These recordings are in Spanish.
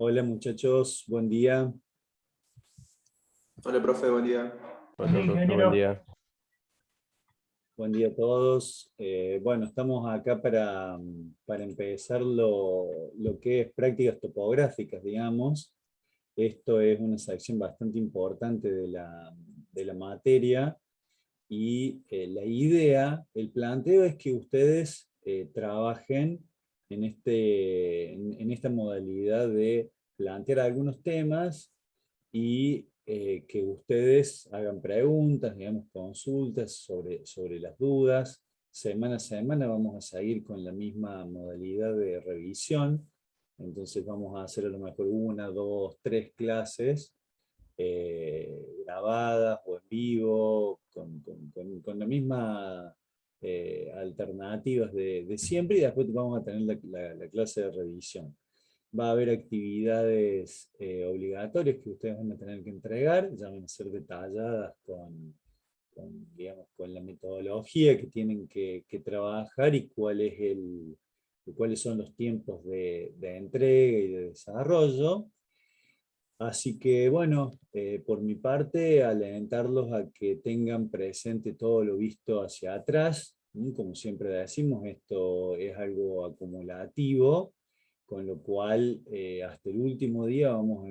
Hola muchachos, buen día. Hola, profe, buen día. Hola, profe, buen día. Buen día a todos. Bueno, estamos acá para empezar lo que es prácticas topográficas, digamos. Esto es una sección bastante importante de la materia y la idea, el planteo es que ustedes trabajen en esta modalidad de plantear algunos temas y que ustedes hagan preguntas, digamos, consultas sobre las dudas. Semana a semana vamos a seguir con la misma modalidad de revisión. Entonces vamos a hacer a lo mejor una, dos, tres clases grabadas o en vivo, con la misma alternativas de siempre, y después vamos a tener la clase de revisión. Va a haber actividades obligatorias que ustedes van a tener que entregar, ya van a ser detalladas digamos, con la metodología que tienen que trabajar y cuáles son los tiempos de entrega y de desarrollo. Así que bueno, por mi parte, alentarlos a que tengan presente todo lo visto hacia atrás. Como siempre decimos, esto es algo acumulativo, con lo cual hasta el último día vamos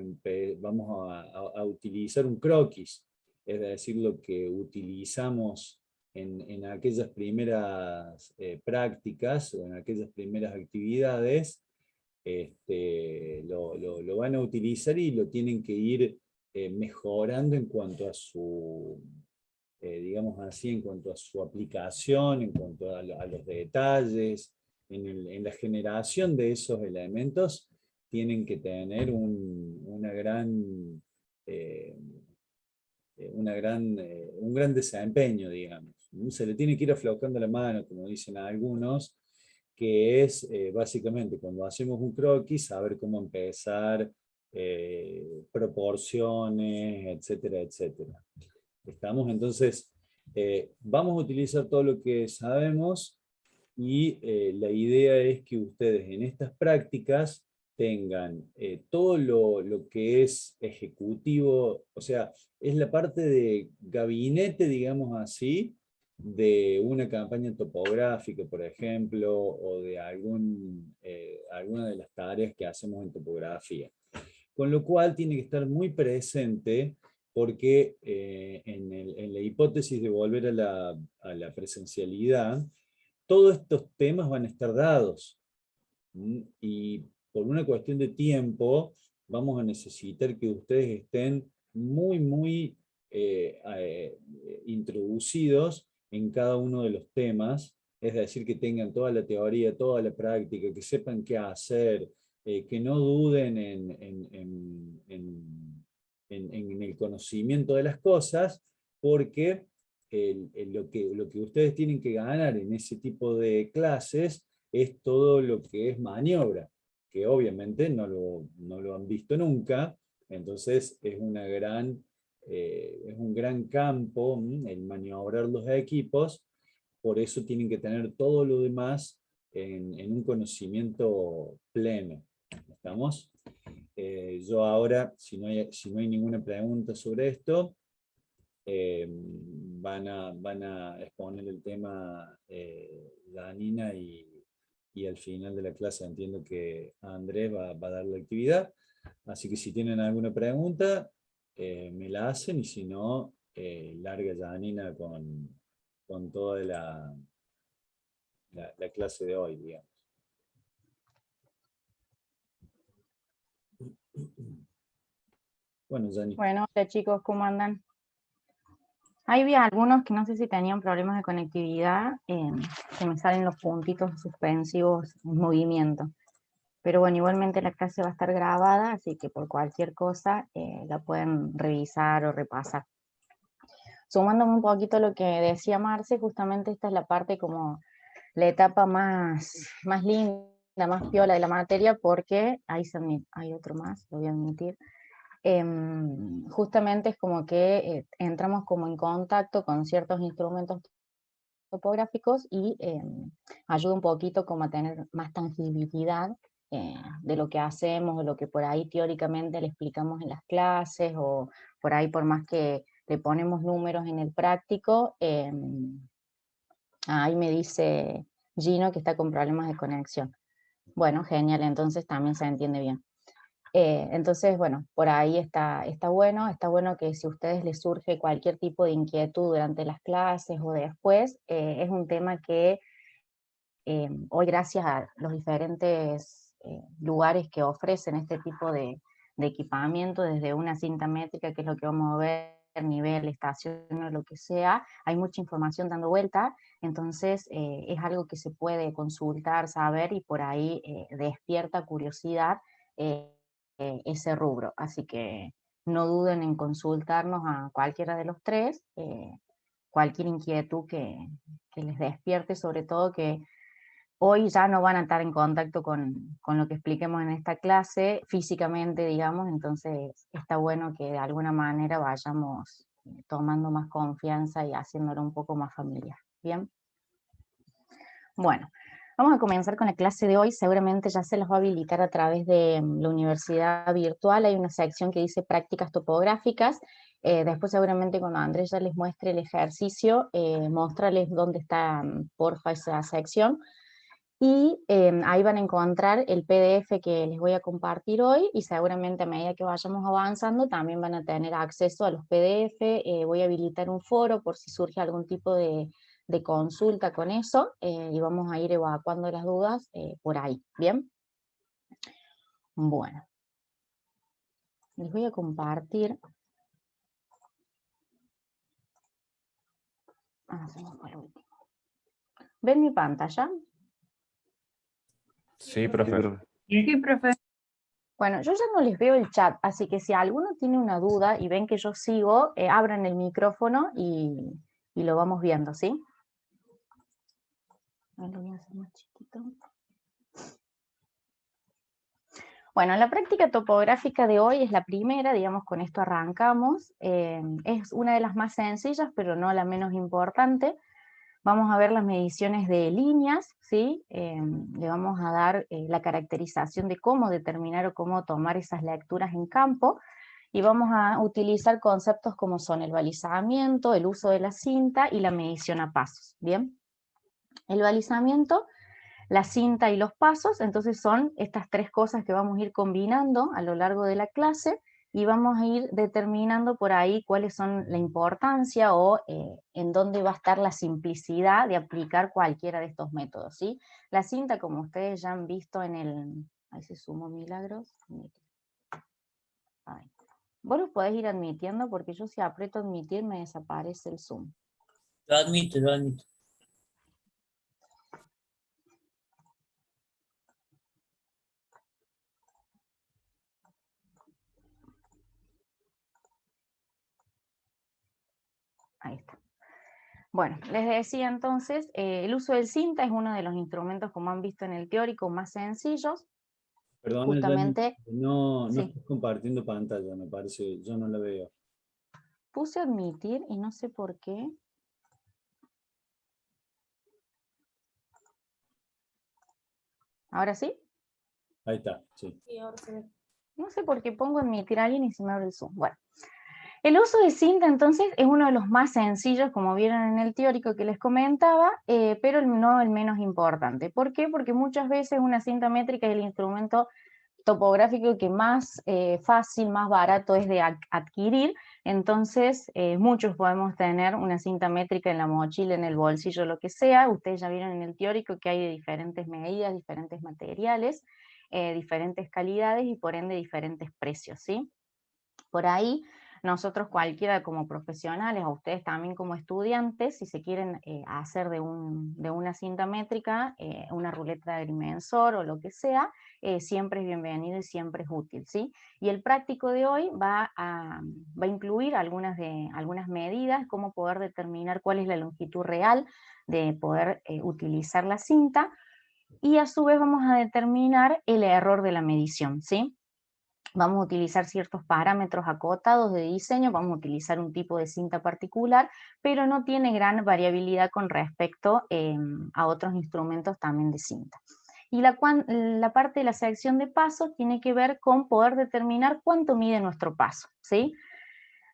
a utilizar un croquis, es decir, lo que utilizamos en aquellas primeras prácticas o en aquellas primeras actividades. Lo van a utilizar y lo tienen que ir mejorando en cuanto a digamos así, en cuanto a su aplicación, en cuanto a los detalles, en la generación de esos elementos, tienen que tener eh, un gran desempeño, digamos. Se le tiene que ir aflojando la mano, como dicen algunos, que es básicamente cuando hacemos un croquis, saber cómo empezar, proporciones, etcétera, etcétera. ¿Estamos? Entonces, vamos a utilizar todo lo que sabemos y la idea es que ustedes en estas prácticas tengan todo lo que es ejecutivo, o sea, es la parte de gabinete, digamos así, de una campaña topográfica, por ejemplo, o de alguna de las tareas que hacemos en topografía. Con lo cual tiene que estar muy presente porque en la hipótesis de volver a la presencialidad, todos estos temas van a estar dados. Y por una cuestión de tiempo, vamos a necesitar que ustedes estén muy introducidos en cada uno de los temas, es decir, que tengan toda la teoría, toda la práctica, que sepan qué hacer, que no duden en el conocimiento de las cosas, porque lo que ustedes tienen que ganar en ese tipo de clases es todo lo que es maniobra, que obviamente no lo han visto nunca. Entonces es un gran campo el maniobrar los equipos. Por eso tienen que tener todo lo demás en un conocimiento pleno. ¿Estamos? Yo ahora, si no hay ninguna pregunta sobre esto, van a exponer el tema Janina y al final de la clase entiendo que Andrés va a dar la actividad. Así que si tienen alguna pregunta, me la hacen, y si no, larga Janina con toda la clase de hoy, digamos. Bueno, Jani. Bueno, hola chicos, ¿cómo andan? Ahí vi algunos que no sé si tenían problemas de conectividad, que me salen los puntitos suspensivos en movimiento. Pero bueno, igualmente la clase va a estar grabada, así que por cualquier cosa la pueden revisar o repasar. Sumándome un poquito a lo que decía Marce, justamente esta es la parte como la etapa más linda, más piola de la materia, porque hay otro más, lo voy a admitir. Justamente es como que entramos como en contacto con ciertos instrumentos topográficos y ayuda un poquito como a tener más tangibilidad de lo que hacemos, o lo que por ahí teóricamente le explicamos en las clases, o por ahí por más que le ponemos números en el práctico, ahí me dice Gino que está con problemas de conexión. Bueno, genial, entonces también se entiende bien. Entonces, bueno, por ahí está bueno que si a ustedes les surge cualquier tipo de inquietud durante las clases o después, es un tema que hoy, gracias a los diferentes lugares que ofrecen este tipo de equipamiento, desde una cinta métrica, que es lo que vamos a ver, nivel, estación o lo que sea, hay mucha información dando vuelta, entonces es algo que se puede consultar, saber, y por ahí despierta curiosidad ese rubro, así que no duden en consultarnos a cualquiera de los tres, cualquier inquietud que les despierte, sobre todo que hoy ya no van a estar en contacto con lo que expliquemos en esta clase físicamente, digamos, entonces está bueno que de alguna manera vayamos tomando más confianza y haciéndolo un poco más familiar. ¿Bien? Bueno, vamos a comenzar con la clase de hoy. Seguramente ya se las va a habilitar a través de la universidad virtual. Hay una sección que dice prácticas topográficas. Después seguramente cuando Andrés ya les muestre el ejercicio, mostrarles dónde está, porfa, esa sección. Y ahí van a encontrar el PDF que les voy a compartir hoy, y seguramente a medida que vayamos avanzando también van a tener acceso a los PDF. Voy a habilitar un foro por si surge algún tipo de consulta con eso, y vamos a ir evacuando las dudas por ahí. ¿Bien? Bueno, les voy a compartir. Hacemos por último. ¿Ven mi pantalla? Sí, profe. Sí, profe. Bueno, yo ya no les veo el chat, así que si alguno tiene una duda y ven que yo sigo, abran el micrófono y lo vamos viendo, ¿sí? Lo voy a hacer más chiquito. Bueno, la práctica topográfica de hoy es la primera, digamos, con esto arrancamos. Es una de las más sencillas, pero no la menos importante. Vamos a ver las mediciones de líneas, ¿sí? Le vamos a dar la caracterización de cómo determinar o cómo tomar esas lecturas en campo, y vamos a utilizar conceptos como son el balizamiento, el uso de la cinta y la medición a pasos, ¿bien? El balizamiento, la cinta y los pasos, entonces son estas tres cosas que vamos a ir combinando a lo largo de la clase, y vamos a ir determinando por ahí cuáles son la importancia o en dónde va a estar la simplicidad de aplicar cualquiera de estos métodos, ¿sí? La cinta, como ustedes ya han visto en el... Ahí se sumó Milagros. Ahí. Vos los podés ir admitiendo, porque yo si aprieto admitir me desaparece el Zoom. Yo admito. Ahí está. Bueno, les decía entonces, el uso del cinta es uno de los instrumentos, como han visto en el teórico, más sencillos. Perdón, Justamente, no sí. estás compartiendo pantalla, me parece, yo no la veo. Puse admitir y no sé por qué. ¿Ahora sí? Ahí está, sí. Sí, ahora se ve. No sé por qué pongo admitir a alguien y se me abre el Zoom. Bueno, el uso de cinta entonces es uno de los más sencillos, como vieron en el teórico que les comentaba, pero no el menos importante. ¿Por qué? Porque muchas veces una cinta métrica es el instrumento topográfico que más fácil, más barato es de adquirir, entonces muchos podemos tener una cinta métrica en la mochila, en el bolsillo, lo que sea. Ustedes ya vieron en el teórico que hay de diferentes medidas, diferentes materiales, diferentes calidades y por ende diferentes precios, ¿sí? Por ahí nosotros cualquiera como profesionales, a ustedes también como estudiantes, si se quieren hacer de una cinta métrica, una ruleta de agrimensor o lo que sea, siempre es bienvenido y siempre es útil, ¿sí? Y el práctico de hoy va a incluir algunas medidas, cómo poder determinar cuál es la longitud real de poder utilizar la cinta, y a su vez vamos a determinar el error de la medición, ¿sí? Vamos a utilizar ciertos parámetros acotados de diseño, vamos a utilizar un tipo de cinta particular, pero no tiene gran variabilidad con respecto a otros instrumentos también de cinta. Y la parte de la sección de paso tiene que ver con poder determinar cuánto mide nuestro paso, ¿sí?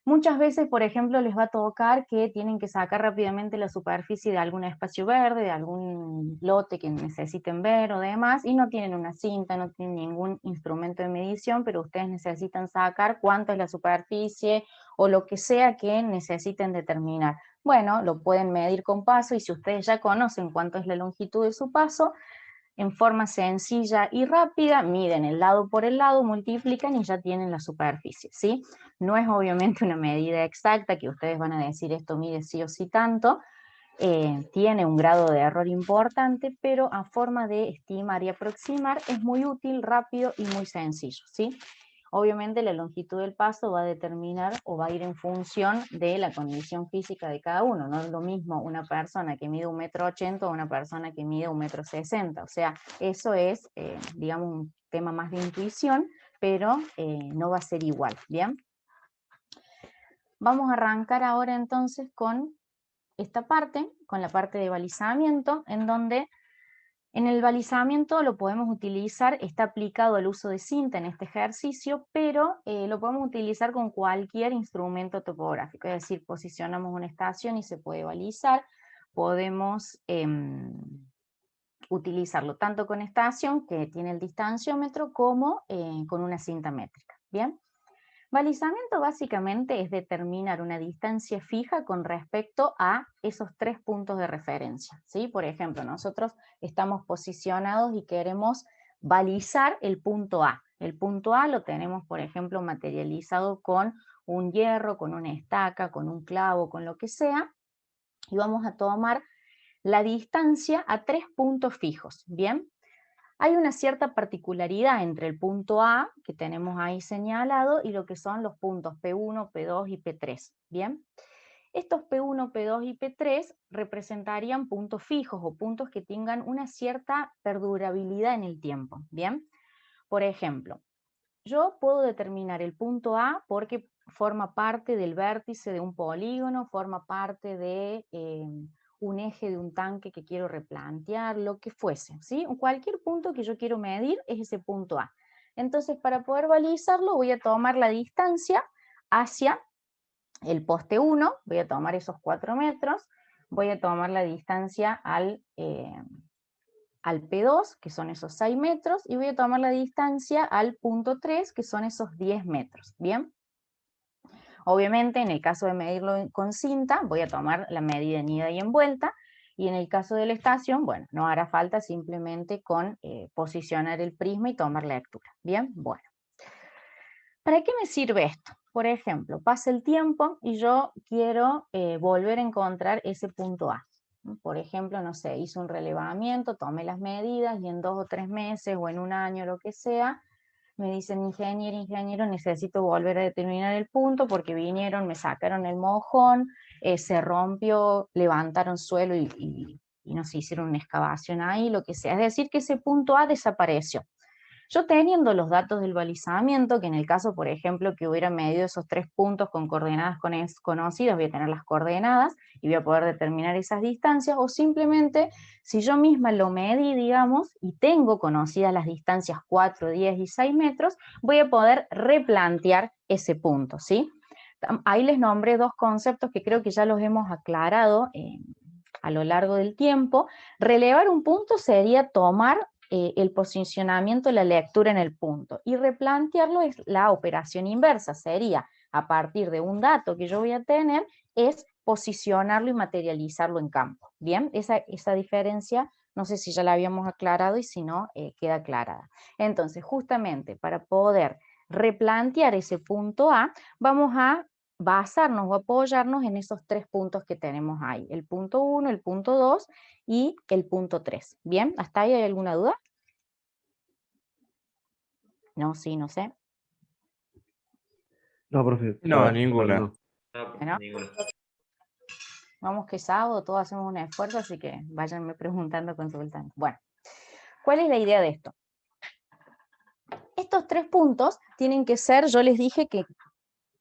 Muchas veces, por ejemplo, les va a tocar que tienen que sacar rápidamente la superficie de algún espacio verde, de algún lote que necesiten ver o demás, y no tienen una cinta, no tienen ningún instrumento de medición, pero ustedes necesitan sacar cuánto es la superficie o lo que sea que necesiten determinar. Bueno, lo pueden medir con paso, y si ustedes ya conocen cuánto es la longitud de su paso, en forma sencilla y rápida, miden el lado por el lado, multiplican y ya tienen la superficie, ¿sí? No es obviamente una medida exacta que ustedes van a decir esto mide sí o sí tanto, tiene un grado de error importante, pero a forma de estimar y aproximar es muy útil, rápido y muy sencillo, ¿sí? Obviamente la longitud del paso va a determinar o va a ir en función de la condición física de cada uno. No es lo mismo una persona que mide 1,80 m o una persona que mide 1,60 m. O sea, eso es, digamos, un tema más de intuición, pero no va a ser igual, ¿bien? Vamos a arrancar ahora entonces con esta parte, con la parte de balizamiento, en donde en el balizamiento lo podemos utilizar, está aplicado el uso de cinta en este ejercicio, pero lo podemos utilizar con cualquier instrumento topográfico, es decir, posicionamos una estación y se puede balizar, podemos utilizarlo tanto con estación, que tiene el distanciómetro, como con una cinta métrica, ¿bien? Balizamiento básicamente es determinar una distancia fija con respecto a esos 3 puntos de referencia, ¿sí? Por ejemplo, nosotros estamos posicionados y queremos balizar el punto A. El punto A lo tenemos, por ejemplo, materializado con un hierro, con una estaca, con un clavo, con lo que sea, y vamos a tomar la distancia a 3 puntos fijos, ¿bien? Hay una cierta particularidad entre el punto A, que tenemos ahí señalado, y lo que son los puntos P1, P2 y P3, ¿bien? Estos P1, P2 y P3 representarían puntos fijos o puntos que tengan una cierta perdurabilidad en el tiempo, ¿bien? Por ejemplo, yo puedo determinar el punto A porque forma parte del vértice de un polígono, forma parte de un eje de un tanque que quiero replantear, lo que fuese, ¿sí? Cualquier punto que yo quiero medir es ese punto A. Entonces, para poder balizarlo, voy a tomar la distancia hacia el poste 1, voy a tomar esos 4 metros, voy a tomar la distancia al P2, que son esos 6 metros, y voy a tomar la distancia al punto 3, que son esos 10 metros, ¿bien? Obviamente, en el caso de medirlo con cinta, voy a tomar la medida en ida y en vuelta, y en el caso de la estación, bueno, no hará falta simplemente con posicionar el prisma y tomar la lectura, ¿bien? Bueno. ¿Para qué me sirve esto? Por ejemplo, pasa el tiempo y yo quiero volver a encontrar ese punto A. Por ejemplo, no sé, hice un relevamiento, tomé las medidas y en 2 o 3 meses o en un año, lo que sea, me dicen, ingeniero, necesito volver a determinar el punto porque vinieron, me sacaron el mojón, se rompió, levantaron suelo y no se hicieron una excavación ahí, lo que sea. Es decir, que ese punto A desapareció. Yo teniendo los datos del balizamiento, que en el caso, por ejemplo, que hubiera medido esos 3 puntos con coordenadas conocidas, voy a tener las coordenadas y voy a poder determinar esas distancias, o simplemente, si yo misma lo medí, digamos, y tengo conocidas las distancias 4, 10 y 6 metros, voy a poder replantear ese punto, ¿sí? Ahí les nombré 2 conceptos que creo que ya los hemos aclarado a lo largo del tiempo. Relevar un punto sería tomar el posicionamiento, la lectura en el punto, y replantearlo es la operación inversa, sería a partir de un dato que yo voy a tener, es posicionarlo y materializarlo en campo. Bien, esa diferencia, no sé si ya la habíamos aclarado y si no, queda aclarada. Entonces, justamente para poder replantear ese punto A, vamos a basarnos o apoyarnos en esos 3 puntos que tenemos ahí, el punto 1, el punto 2 y el punto 3. ¿Bien? ¿Hasta ahí hay alguna duda? No, sí, no sé. No, profe. No, ninguna. No. Bueno, vamos que sábado todos hacemos un esfuerzo, así que váyanme preguntando, consultando. Bueno, ¿cuál es la idea de esto? Estos 3 puntos tienen que ser, yo les dije que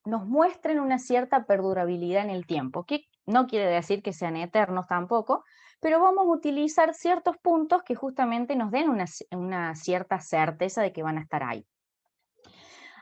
nos muestren una cierta perdurabilidad en el tiempo, que no quiere decir que sean eternos tampoco, pero vamos a utilizar ciertos puntos que justamente nos den una cierta certeza de que van a estar ahí.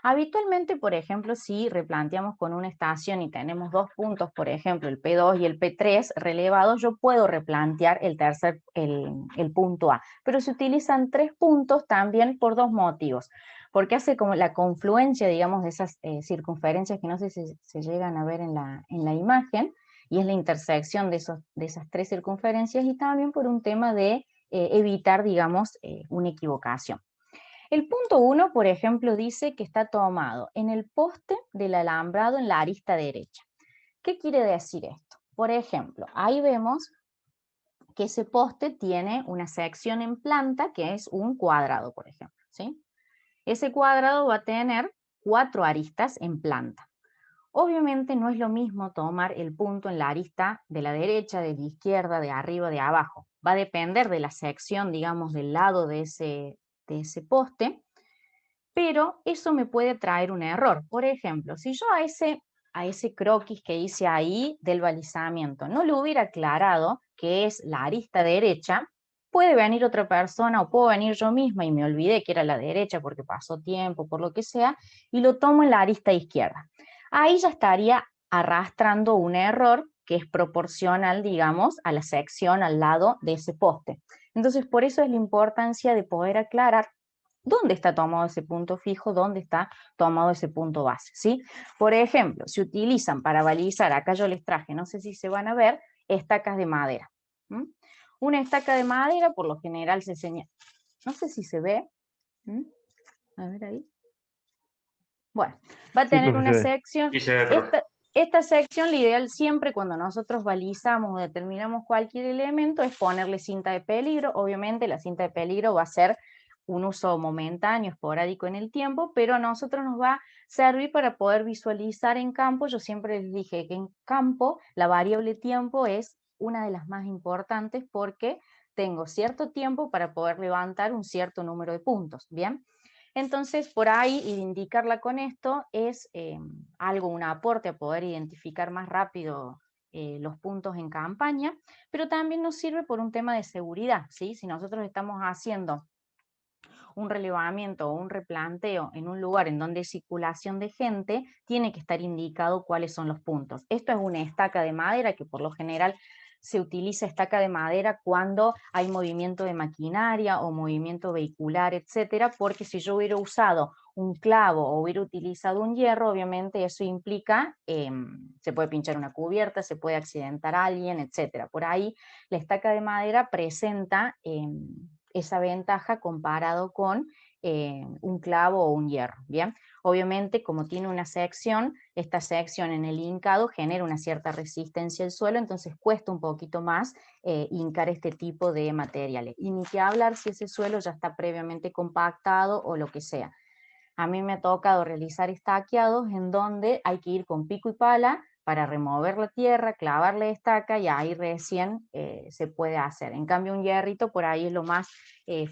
Habitualmente, por ejemplo, si replanteamos con una estación y tenemos dos puntos, por ejemplo, el P2 y el P3 relevados, yo puedo replantear el punto A. Pero se utilizan 3 puntos también por 2 motivos. Porque hace como la confluencia, digamos, de esas circunferencias que no sé si se llegan a ver en la imagen, y es la intersección de esas 3 circunferencias, y también por un tema de evitar, digamos, una equivocación. El punto 1, por ejemplo, dice que está tomado en el poste del alambrado en la arista derecha. ¿Qué quiere decir esto? Por ejemplo, ahí vemos que ese poste tiene una sección en planta que es un cuadrado, por ejemplo, ¿sí? Ese cuadrado va a tener 4 aristas en planta. Obviamente no es lo mismo tomar el punto en la arista de la derecha, de la izquierda, de arriba, de abajo. Va a depender de la sección, digamos, del lado de ese poste, pero eso me puede traer un error. Por ejemplo, si yo a ese croquis que hice ahí del balizamiento no le hubiera aclarado que es la arista derecha, puede venir otra persona o puedo venir yo misma y me olvidé que era la derecha porque pasó tiempo, por lo que sea, y lo tomo en la arista izquierda. Ahí ya estaría arrastrando un error que es proporcional, digamos, a la sección al lado de ese poste. Entonces, por eso es la importancia de poder aclarar dónde está tomado ese punto fijo, dónde está tomado ese punto base, ¿sí? Por ejemplo, se utilizan para balizar, acá yo les traje, no sé si se van a ver, estacas de madera. Una estaca de madera, por lo general se señala, no sé si se ve, a ver ahí. Bueno, va a tener una sección, Sí, se ve, profe. esta sección, la ideal siempre cuando nosotros balizamos o determinamos cualquier elemento es ponerle cinta de peligro. Obviamente la cinta de peligro va a ser un uso momentáneo, esporádico en el tiempo, pero a nosotros nos va a servir para poder visualizar en campo. Yo siempre les dije que en campo la variable tiempo es una de las más importantes porque tengo cierto tiempo para poder levantar un cierto número de puntos, ¿bien? Entonces, por ahí, indicarla con esto es algo, un aporte a poder identificar más rápido los puntos en campaña, pero también nos sirve por un tema de seguridad, ¿sí? Si nosotros estamos haciendo un relevamiento o un replanteo en un lugar en donde hay circulación de gente, tiene que estar indicado cuáles son los puntos. Esto es una estaca de madera que por lo general se utiliza estaca de madera cuando hay movimiento de maquinaria o movimiento vehicular, etcétera, porque si yo hubiera usado un clavo o hubiera utilizado un hierro, obviamente eso implica, se puede pinchar una cubierta, se puede accidentar a alguien, etcétera. Por ahí la estaca de madera presenta esa ventaja comparado con un clavo o un hierro, ¿bien? Obviamente, como tiene una sección, esta sección en el hincado genera una cierta resistencia al suelo, entonces cuesta un poquito más hincar este tipo de materiales. Y ni que hablar si ese suelo ya está previamente compactado o lo que sea. A mí me ha tocado realizar estaqueados en donde hay que ir con pico y pala para remover la tierra, clavarle estaca y ahí recién se puede hacer. En cambio un hierrito por ahí es lo más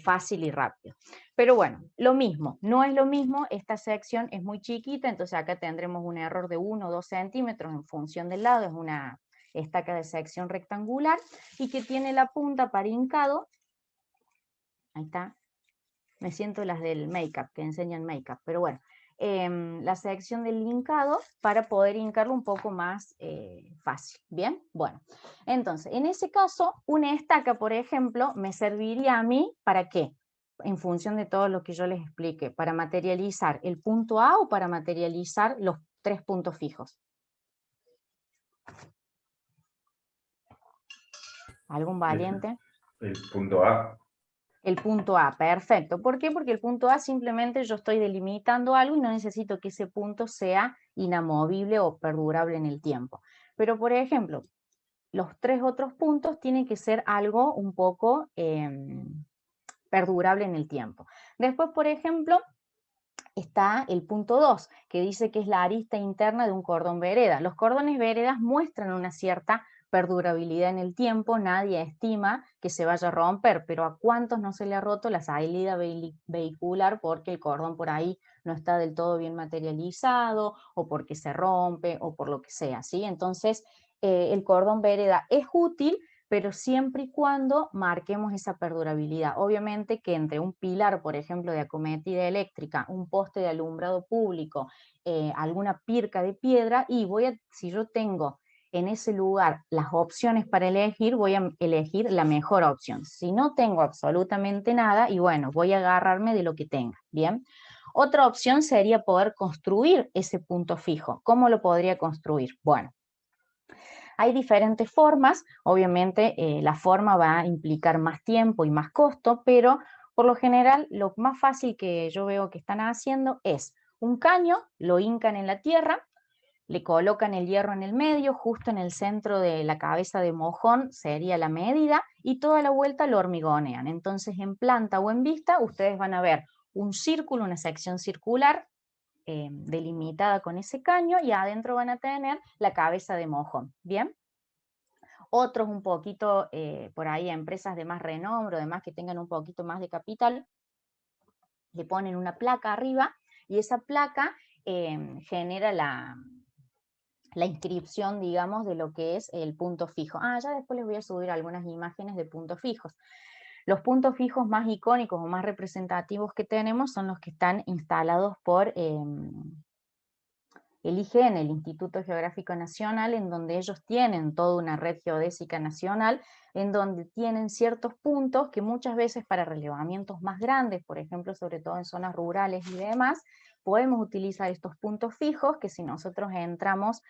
fácil y rápido. Pero bueno, lo mismo, no es lo mismo, esta sección es muy chiquita, entonces acá tendremos un error de 1 o 2 centímetros en función del lado, es una estaca de sección rectangular y que tiene la punta para hincado, ahí está, me siento las del make-up, que enseñan make-up, pero bueno, la sección del hincado para poder hincarlo un poco más fácil, ¿bien? Bueno, entonces, en ese caso, una estaca, por ejemplo, me serviría a mí, ¿para qué? En función de todo lo que yo les explique, para materializar el punto A o para materializar los 3 puntos fijos. ¿Algún valiente? El punto A. El punto A, perfecto. ¿Por qué? Porque el punto A simplemente yo estoy delimitando algo y no necesito que ese punto sea inamovible o perdurable en el tiempo. Pero, por ejemplo, los 3 otros puntos tienen que ser algo un poco perdurable en el tiempo. Después, por ejemplo, está el punto 2, que dice que es la arista interna de un cordón vereda. Los cordones veredas muestran una cierta perdurabilidad en el tiempo, nadie estima que se vaya a romper, pero ¿a cuántos no se le ha roto la salida vehicular porque el cordón por ahí no está del todo bien materializado, o porque se rompe, o por lo que sea, ¿sí? Entonces, el cordón vereda es útil, pero siempre y cuando marquemos esa perdurabilidad. Obviamente que entre un pilar, por ejemplo, de acometida eléctrica, un poste de alumbrado público, alguna pirca de piedra, y si yo tengo en ese lugar las opciones para elegir, voy a elegir la mejor opción. Si no tengo absolutamente nada, y bueno, voy a agarrarme de lo que tenga, ¿bien? Otra opción sería poder construir ese punto fijo. ¿Cómo lo podría construir? Bueno, hay diferentes formas, obviamente la forma va a implicar más tiempo y más costo, pero por lo general lo más fácil que yo veo que están haciendo es un caño, lo hincan en la tierra, le colocan el hierro en el medio, justo en el centro de la cabeza de mojón sería la medida, y toda la vuelta lo hormigonean. Entonces en planta o en vista ustedes van a ver un círculo, una sección circular, delimitada con ese caño, y adentro van a tener la cabeza de mojón, ¿bien? Otros un poquito, por ahí empresas de más renombre o demás que tengan un poquito más de capital, le ponen una placa arriba, y esa placa genera la inscripción, digamos, de lo que es el punto fijo. Ya después les voy a subir algunas imágenes de puntos fijos. Los puntos fijos más icónicos o más representativos que tenemos son los que están instalados por el IGN, el Instituto Geográfico Nacional, en donde ellos tienen toda una red geodésica nacional, en donde tienen ciertos puntos que muchas veces para relevamientos más grandes, por ejemplo, sobre todo en zonas rurales y demás, podemos utilizar estos puntos fijos, que si nosotros entramos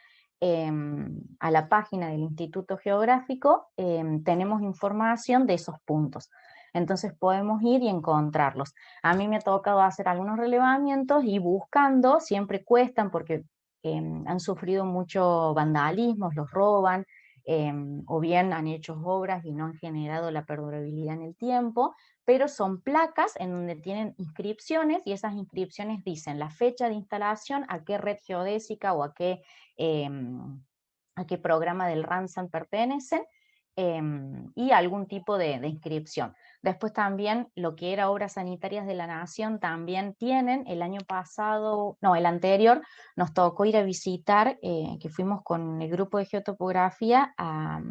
a la página del Instituto Geográfico, tenemos información de esos puntos. Entonces podemos ir y encontrarlos. A mí me ha tocado hacer algunos relevamientos y buscando, siempre cuestan porque han sufrido mucho vandalismo, los roban, o bien han hecho obras y no han generado la perdurabilidad en el tiempo, pero son placas en donde tienen inscripciones, y esas inscripciones dicen la fecha de instalación, a qué red geodésica o a qué programa del RANSAM pertenecen, y algún tipo de inscripción. Después también lo que era Obras Sanitarias de la Nación también tienen. El año pasado, no, el anterior, nos tocó ir a visitar, que fuimos con el grupo de geotopografía a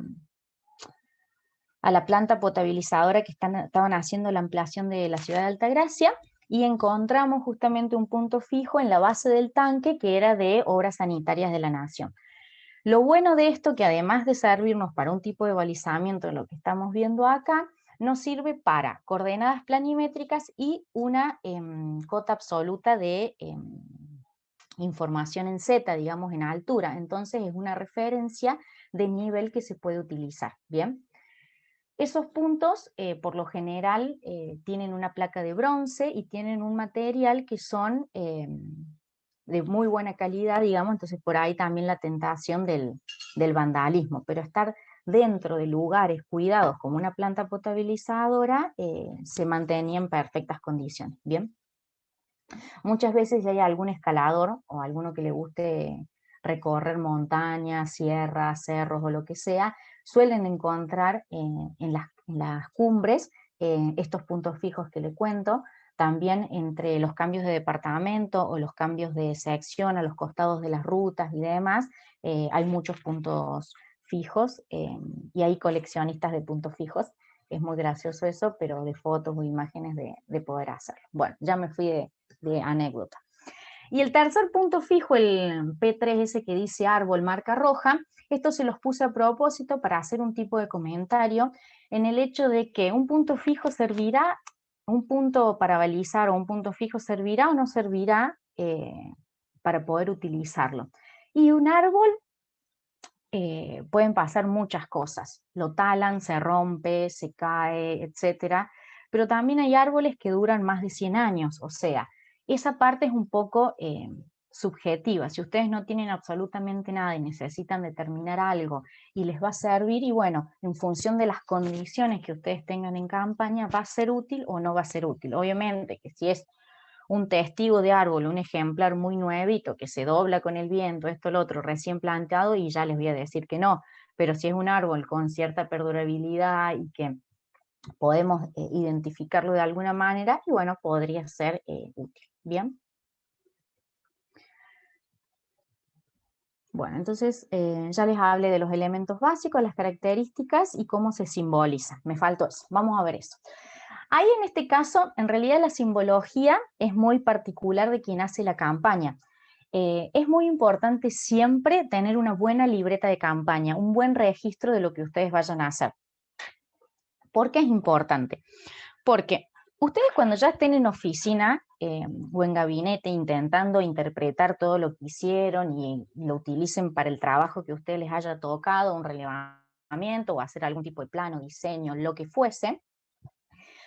la planta potabilizadora que estaban haciendo la ampliación de la ciudad de Altagracia, y encontramos justamente un punto fijo en la base del tanque que era de Obras Sanitarias de la Nación. Lo bueno de esto, que además de servirnos para un tipo de balizamiento de lo que estamos viendo acá, nos sirve para coordenadas planimétricas y una cota absoluta de información en Z, digamos en altura. Entonces es una referencia de nivel que se puede utilizar, ¿bien? Esos puntos, por lo general, tienen una placa de bronce y tienen un material que son de muy buena calidad, digamos, entonces por ahí también la tentación del vandalismo, pero estar dentro de lugares cuidados como una planta potabilizadora se mantenía en perfectas condiciones, ¿bien? Muchas veces ya hay algún escalador o alguno que le guste recorrer montañas, sierras, cerros o lo que sea, suelen encontrar en las cumbres estos puntos fijos que le cuento. También entre los cambios de departamento o los cambios de sección a los costados de las rutas y demás, hay muchos puntos fijos y hay coleccionistas de puntos fijos. Es muy gracioso eso, pero de fotos o imágenes de poder hacerlo. Bueno, ya me fui de anécdota. Y el tercer punto fijo, el P3S que dice árbol marca roja, esto se los puse a propósito para hacer un tipo de comentario en el hecho de que un punto fijo servirá, un punto para balizar o un punto fijo servirá o no servirá para poder utilizarlo. Y un árbol pueden pasar muchas cosas, lo talan, se rompe, se cae, etcétera, pero también hay árboles que duran más de 100 años, o sea, esa parte es un poco subjetiva. Si ustedes no tienen absolutamente nada y necesitan determinar algo y les va a servir, y bueno, en función de las condiciones que ustedes tengan en campaña, va a ser útil o no va a ser útil. Obviamente que si es un testigo de árbol, un ejemplar muy nuevito que se dobla con el viento, esto, lo otro, recién plantado, y ya les voy a decir que no. Pero si es un árbol con cierta perdurabilidad y que podemos identificarlo de alguna manera, y bueno, podría ser útil. Bien. Bueno, entonces ya les hablé de los elementos básicos, las características y cómo se simboliza. Me faltó eso, vamos a ver eso. Ahí en este caso, en realidad la simbología es muy particular de quien hace la campaña. Es muy importante siempre tener una buena libreta de campaña, un buen registro de lo que ustedes vayan a hacer. ¿Por qué es importante? Porque ustedes cuando ya estén en oficina o en gabinete intentando interpretar todo lo que hicieron y lo utilicen para el trabajo que a ustedes les haya tocado, un relevamiento o hacer algún tipo de plano, diseño, lo que fuese,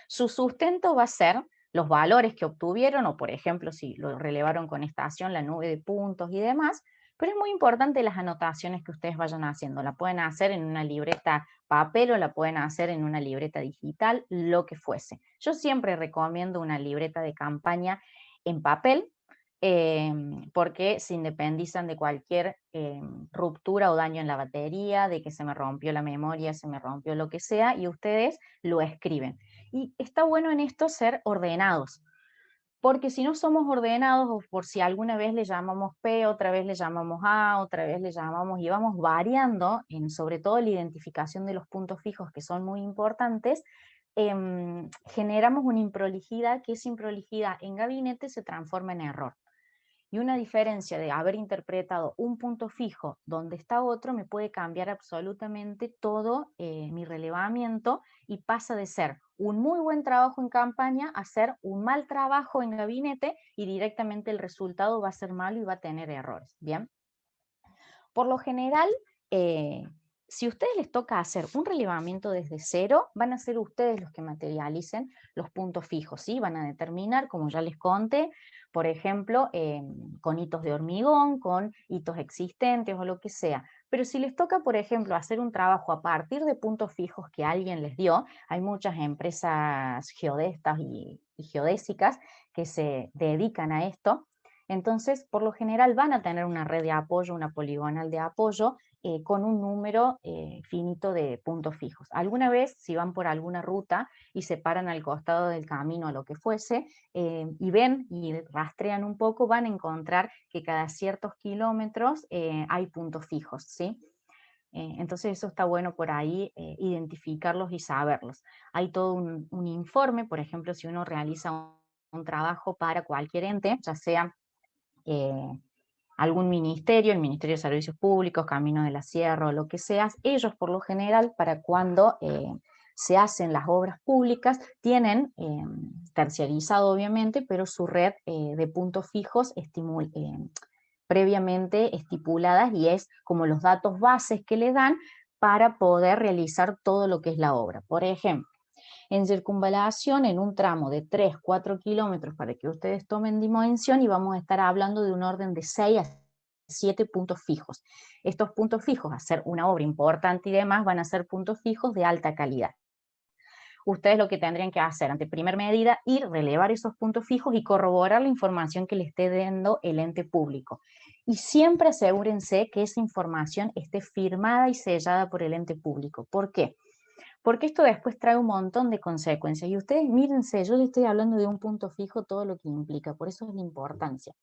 su sustento va a ser los valores que obtuvieron, o por ejemplo, si lo relevaron con estación, la nube de puntos y demás, pero es muy importante las anotaciones que ustedes vayan haciendo. La pueden hacer en una libreta papel o la pueden hacer en una libreta digital, lo que fuese. Yo siempre recomiendo una libreta de campaña en papel, porque se independizan de cualquier ruptura o daño en la batería, de que se me rompió la memoria, se me rompió lo que sea, y ustedes lo escriben. Y está bueno en esto ser ordenados, porque si no somos ordenados, o por si alguna vez le llamamos P, otra vez le llamamos A, otra vez le llamamos, y vamos variando, en sobre todo la identificación de los puntos fijos, que son muy importantes, generamos una improlijidad, que esa improlijidad en gabinete se transforma en error. Y una diferencia de haber interpretado un punto fijo donde está otro me puede cambiar absolutamente todo mi relevamiento, y pasa de ser un muy buen trabajo en campaña a ser un mal trabajo en gabinete, y directamente el resultado va a ser malo y va a tener errores. Bien, por lo general, si a ustedes les toca hacer un relevamiento desde cero, van a ser ustedes los que materialicen los puntos fijos, ¿sí? Van a determinar, como ya les conté, por ejemplo, con hitos de hormigón, con hitos existentes o lo que sea. Pero si les toca, por ejemplo, hacer un trabajo a partir de puntos fijos que alguien les dio, hay muchas empresas geodésicas y geodésicas que se dedican a esto. Entonces, por lo general van a tener una red de apoyo, una poligonal de apoyo, con un número finito de puntos fijos. Alguna vez, si van por alguna ruta y se paran al costado del camino o lo que fuese, y ven y rastrean un poco, van a encontrar que cada ciertos kilómetros hay puntos fijos, ¿sí? Entonces eso está bueno por ahí, identificarlos y saberlos. Hay todo un informe, por ejemplo, si uno realiza un trabajo para cualquier ente, ya sea algún ministerio, el Ministerio de Servicios Públicos, Camino de la Sierra o lo que sea, ellos por lo general para cuando se hacen las obras públicas tienen terciarizado obviamente, pero su red de puntos fijos previamente estipuladas, y es como los datos bases que le dan para poder realizar todo lo que es la obra. Por ejemplo, en circunvalación, en un tramo de 3-4 kilómetros, para que ustedes tomen dimensión, y vamos a estar hablando de un orden de 6 a 7 puntos fijos. Estos puntos fijos, a ser una obra importante y demás, van a ser puntos fijos de alta calidad. Ustedes lo que tendrían que hacer, ante primer medida, ir, relevar esos puntos fijos y corroborar la información que le esté dando el ente público. Y siempre asegúrense que esa información esté firmada y sellada por el ente público. ¿Por qué? Porque esto después trae un montón de consecuencias. Y ustedes mírense, yo les estoy hablando de un punto fijo, todo lo que implica, por eso es la importancia.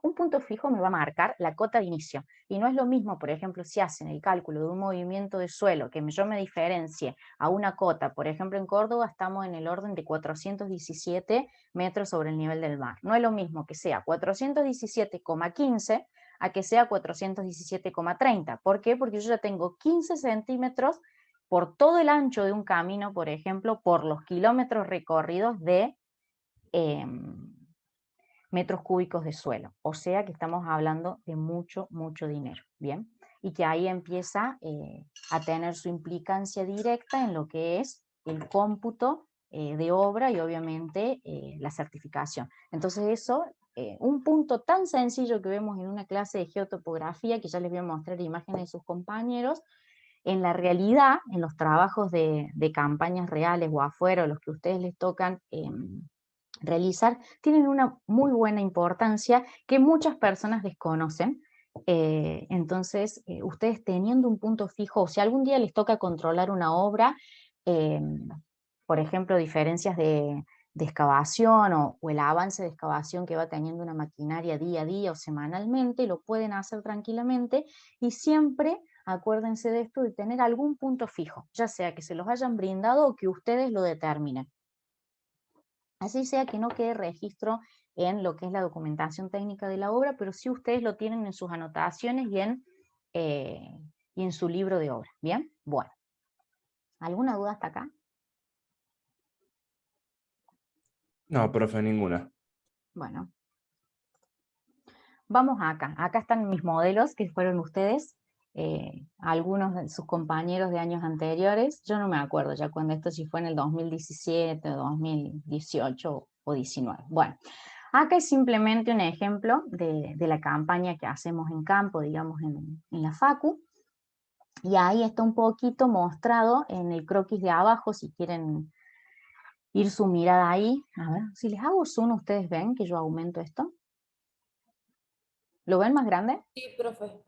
Un punto fijo me va a marcar la cota de inicio, y no es lo mismo, por ejemplo, si hacen el cálculo de un movimiento de suelo, que yo me diferencie a una cota. Por ejemplo, en Córdoba estamos en el orden de 417 metros sobre el nivel del mar. No es lo mismo que sea 417,15 a que sea 417,30. ¿Por qué? Porque yo ya tengo 15 centímetros por todo el ancho de un camino, por ejemplo, por los kilómetros recorridos de metros cúbicos de suelo. O sea que estamos hablando de mucho, mucho dinero, ¿bien? Y que ahí empieza a tener su implicancia directa en lo que es el cómputo de obra y obviamente la certificación. Entonces eso, un punto tan sencillo que vemos en una clase de geotopografía, que ya les voy a mostrar imágenes de sus compañeros, en la realidad, en los trabajos de campañas reales o afuera, o los que a ustedes les tocan realizar, tienen una muy buena importancia que muchas personas desconocen. Entonces, ustedes teniendo un punto fijo, o si algún día les toca controlar una obra, por ejemplo, diferencias de de excavación o el avance de excavación que va teniendo una maquinaria día a día o semanalmente, lo pueden hacer tranquilamente y siempre acuérdense de esto, de tener algún punto fijo, ya sea que se los hayan brindado o que ustedes lo determinen. Así sea que no quede registro en lo que es la documentación técnica de la obra, pero sí ustedes lo tienen en sus anotaciones y en su libro de obra. ¿Bien? Bueno. ¿Alguna duda hasta acá? No, profe, ninguna. Bueno. Vamos acá. Acá están mis modelos que fueron ustedes, algunos de sus compañeros de años anteriores. Yo no me acuerdo ya cuando esto, si fue en el 2017, 2018 o 19. Bueno, acá es simplemente un ejemplo de la campaña que hacemos en campo, digamos, en la Facu. Y ahí está un poquito mostrado en el croquis de abajo, si quieren ir su mirada ahí. A ver, si les hago zoom, ¿ustedes ven que yo aumento esto? ¿Lo ven más grande? Sí, profe.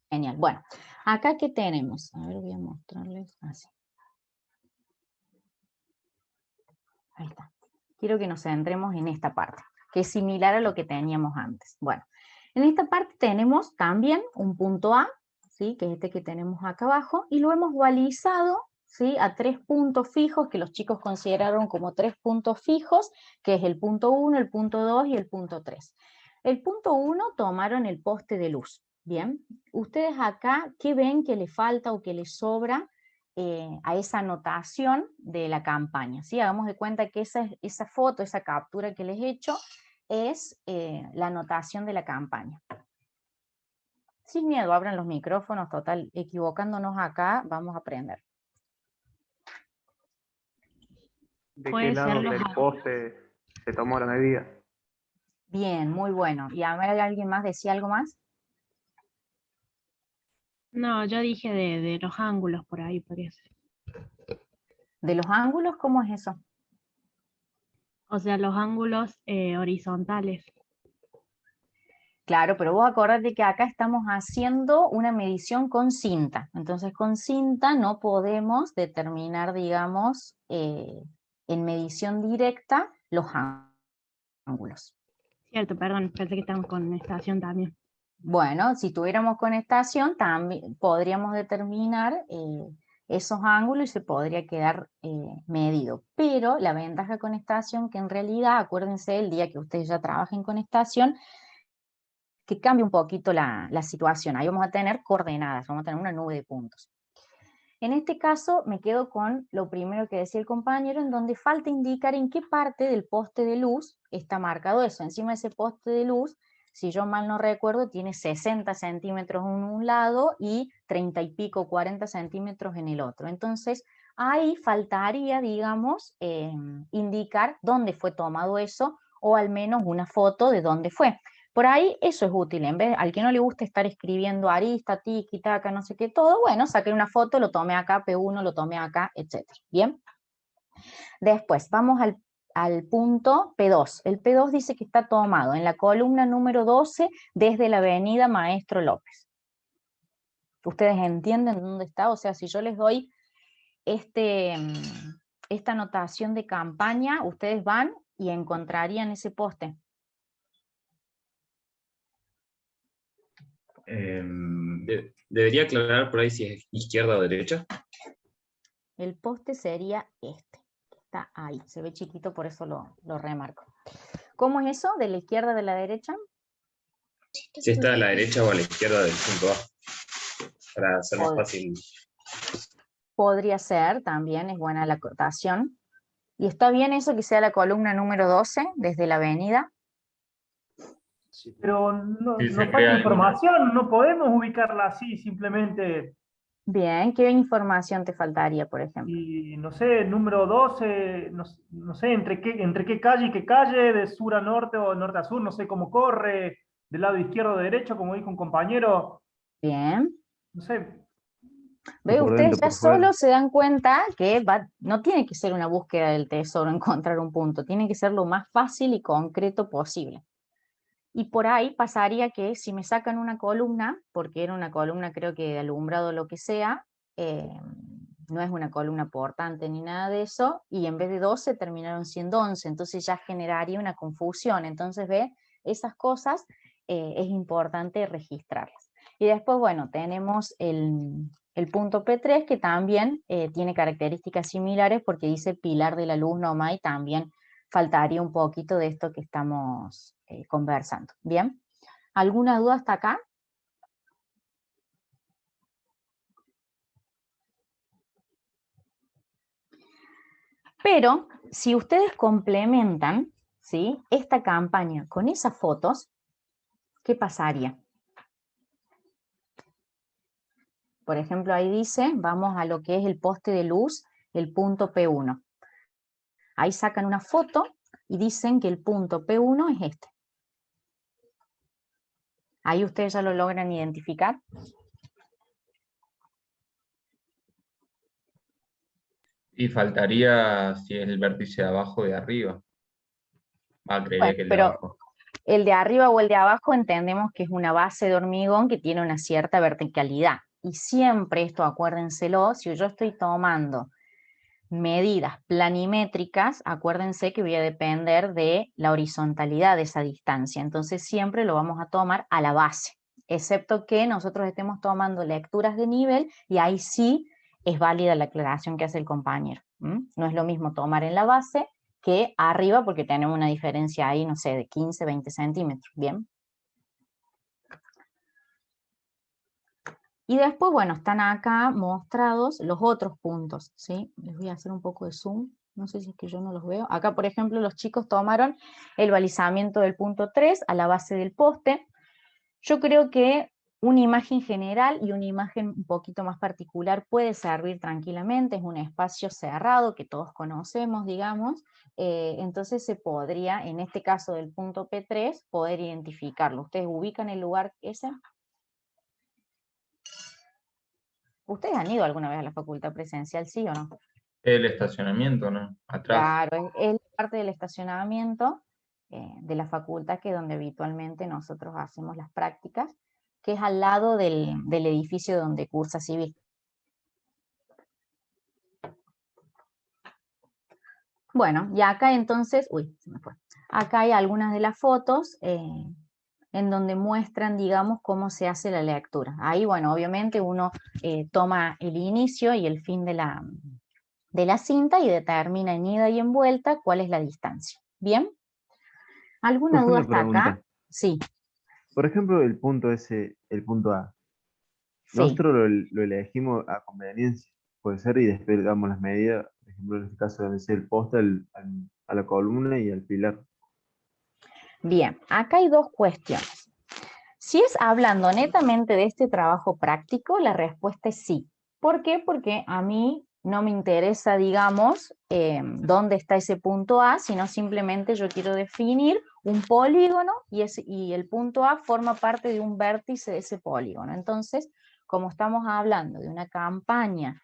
Genial. Bueno, acá ¿qué tenemos? A ver, voy a mostrarles así. Ahí está. Quiero que nos centremos en esta parte, que es similar a lo que teníamos antes. Bueno, en esta parte tenemos también un punto A, ¿sí? Que es este que tenemos acá abajo, y lo hemos balizado, ¿sí? A 3 puntos fijos que los chicos consideraron como 3 puntos fijos, que es el punto 1, el punto 2 y el punto 3. El punto 1 tomaron el poste de luz. Bien, ustedes acá, ¿qué ven que le falta o que le sobra a esa anotación de la campaña? ¿Sí? Hagamos de cuenta que esa foto, esa captura que les he hecho, es la anotación de la campaña. Sin miedo, abran los micrófonos, total, equivocándonos acá, vamos a aprender. ¿De Puede qué ser lado los del poste se tomó la medida? Bien, muy bueno. ¿Y a ver, alguien más decía algo más? No, yo dije de los ángulos por ahí, podría ser. ¿De los ángulos? ¿Cómo es eso? O sea, los ángulos horizontales. Claro, pero vos acordate que acá estamos haciendo una medición con cinta. Entonces, con cinta no podemos determinar, digamos, en medición directa los ángulos. Cierto, perdón, pensé que estamos con estación también. Bueno, si tuviéramos con estación, también podríamos determinar esos ángulos y se podría quedar medido. Pero la ventaja con estación, que en realidad, acuérdense, el día que ustedes ya trabajen con estación, que cambie un poquito la situación. Ahí vamos a tener coordenadas, vamos a tener una nube de puntos. En este caso me quedo con lo primero que decía el compañero, en donde falta indicar en qué parte del poste de luz está marcado eso. Encima de ese poste de luz, si yo mal no recuerdo, tiene 60 centímetros en un lado y 30 y pico, 40 centímetros en el otro. Entonces, ahí faltaría, digamos, indicar dónde fue tomado eso, o al menos una foto de dónde fue. Por ahí eso es útil, en vez, al que no le gusta estar escribiendo arista, tiki, taca, no sé qué, todo, bueno, saqué una foto, lo tomé acá, P1, lo tomé acá, etc. ¿Bien? Después, vamos al punto P2. El P2 dice que está tomado en la columna número 12 desde la avenida Maestro López. ¿Ustedes entienden dónde está? O sea, si yo les doy esta anotación de campaña, ustedes van y encontrarían ese poste. Debería aclarar por ahí si es izquierda o derecha. El poste sería este, que está ahí. Se ve chiquito, por eso lo remarco. ¿Cómo es eso? ¿De la izquierda a de la derecha? Si está a la derecha o a la izquierda del punto A. Para hacer más fácil. Podría ser, también es buena la acotación. ¿Y está bien eso que sea la columna número 12 desde la avenida? Pero no, Sí, nos se falta crea información, no podemos ubicarla así simplemente. Bien, ¿qué información te faltaría, por ejemplo? Y no sé, número 12, no sé entre qué calle y qué calle, de sur a norte o de norte a sur, no sé cómo corre, del lado izquierdo o derecho, como dijo un compañero, Bien. no sé. ¿Ve? Por Ustedes dentro, ya por fuera. solo se dan cuenta que no tiene que ser una búsqueda del tesoro, encontrar un punto, tiene que ser lo más fácil y concreto posible. Y por ahí pasaría que si me sacan una columna, porque era una columna creo que de alumbrado o lo que sea, no es una columna portante ni nada de eso, y en vez de 12 terminaron siendo 11, entonces ya generaría una confusión. Entonces, ve, esas cosas es importante registrarlas. Y después, bueno, tenemos el punto P3, que también tiene características similares porque dice pilar de la luz Nomai, también faltaría un poquito de esto que estamos conversando. ¿Bien? ¿Alguna duda hasta acá? Pero si ustedes complementan, ¿sí?, esta campaña con esas fotos, ¿qué pasaría? Por ejemplo, ahí dice, vamos a lo que es el poste de luz, el punto P1. Ahí sacan una foto y dicen que el punto P1 es este. Ahí ustedes ya lo logran identificar. Y faltaría si es el vértice de abajo o de arriba. Creería Bueno, que el de pero abajo. el de arriba o el de abajo entendemos que es una base de hormigón que tiene una cierta verticalidad. Y siempre esto, acuérdenselo, si yo estoy tomando medidas planimétricas, acuérdense que voy a depender de la horizontalidad de esa distancia. Entonces siempre lo vamos a tomar a la base, excepto que nosotros estemos tomando lecturas de nivel y ahí sí es válida la aclaración que hace el compañero. No es lo mismo tomar en la base que arriba porque tenemos una diferencia ahí, no sé, de 15, 20 centímetros, ¿bien? Y después, bueno, están acá mostrados los otros puntos, ¿sí? Les voy a hacer un poco de zoom, no sé si es que yo no los veo. Acá, por ejemplo, los chicos tomaron el balizamiento del punto 3 a la base del poste. Yo creo que una imagen general y una imagen un poquito más particular puede servir tranquilamente, es un espacio cerrado que todos conocemos, digamos, entonces se podría, en este caso del punto P3, poder identificarlo. ¿Ustedes ubican el lugar ese? ¿Ustedes han ido alguna vez a la facultad presencial, sí o no? El estacionamiento, ¿no? Atrás. Claro, es parte del estacionamiento de la facultad, que es donde habitualmente nosotros hacemos las prácticas, que es al lado del edificio donde cursa civil. Bueno, y acá entonces, uy, se me fue. Acá hay algunas de las fotos en donde muestran, digamos, cómo se hace la lectura. Ahí, bueno, obviamente uno toma el inicio y el fin de la cinta y determina en ida y en vuelta cuál es la distancia. ¿Bien? ¿Alguna Profe, duda una hasta acá? pregunta. Sí, Por ejemplo, el punto ese, el punto A. sí. Nosotros lo elegimos a conveniencia, puede ser, y después le damos las medidas, por ejemplo, en este caso debe ser el poste a la columna y al pilar. Bien, acá hay dos cuestiones. Si es hablando netamente de este trabajo práctico, la respuesta es sí. ¿Por qué? Porque a mí no me interesa, digamos, dónde está ese punto A, sino simplemente yo quiero definir un polígono y el punto A forma parte de un vértice de ese polígono. Entonces, como estamos hablando de una campaña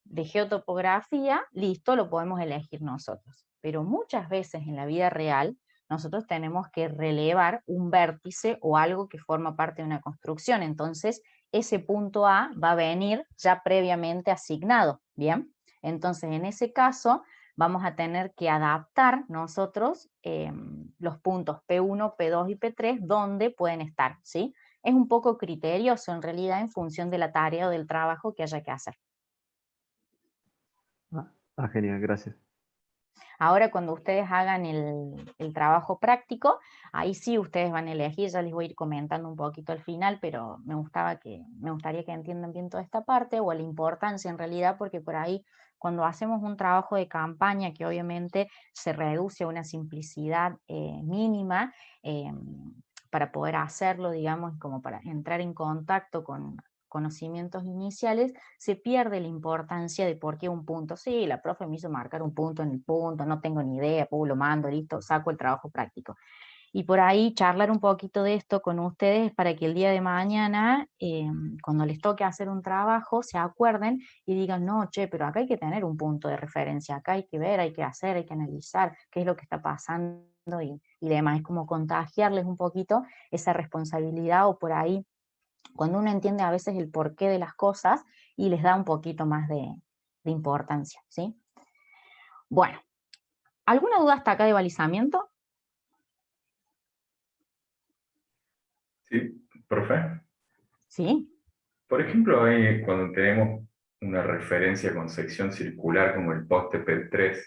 de geotopografía, listo, lo podemos elegir nosotros. Pero muchas veces en la vida real nosotros tenemos que relevar un vértice o algo que forma parte de una construcción. Entonces, ese punto A va a venir ya previamente asignado, ¿bien? Entonces, en ese caso, vamos a tener que adaptar nosotros los puntos P1, P2 y P3 donde pueden estar, ¿sí? Es un poco criterioso en realidad en función de la tarea o del trabajo que haya que hacer. Genial, gracias. Ahora cuando ustedes hagan el trabajo práctico, ahí sí ustedes van a elegir, ya les voy a ir comentando un poquito al final, pero me gustaría que entiendan bien toda esta parte, o la importancia en realidad, porque por ahí cuando hacemos un trabajo de campaña que obviamente se reduce a una simplicidad mínima, para poder hacerlo, digamos, como para entrar en contacto con conocimientos iniciales, se pierde la importancia de por qué un punto. Sí, la profe me hizo marcar un punto en el punto, no tengo ni idea, pues lo mando, listo, saco el trabajo práctico. Y por ahí charlar un poquito de esto con ustedes para que el día de mañana, cuando les toque hacer un trabajo, se acuerden y digan, no, che, pero acá hay que tener un punto de referencia, acá hay que ver, hay que hacer, hay que analizar qué es lo que está pasando y demás. Es como contagiarles un poquito esa responsabilidad, o por ahí cuando uno entiende a veces el porqué de las cosas y les da un poquito más de de importancia, ¿sí? Bueno, ¿alguna duda hasta acá de balizamiento? Sí, profe. Sí. Por ejemplo, cuando tenemos una referencia con sección circular como el poste P3,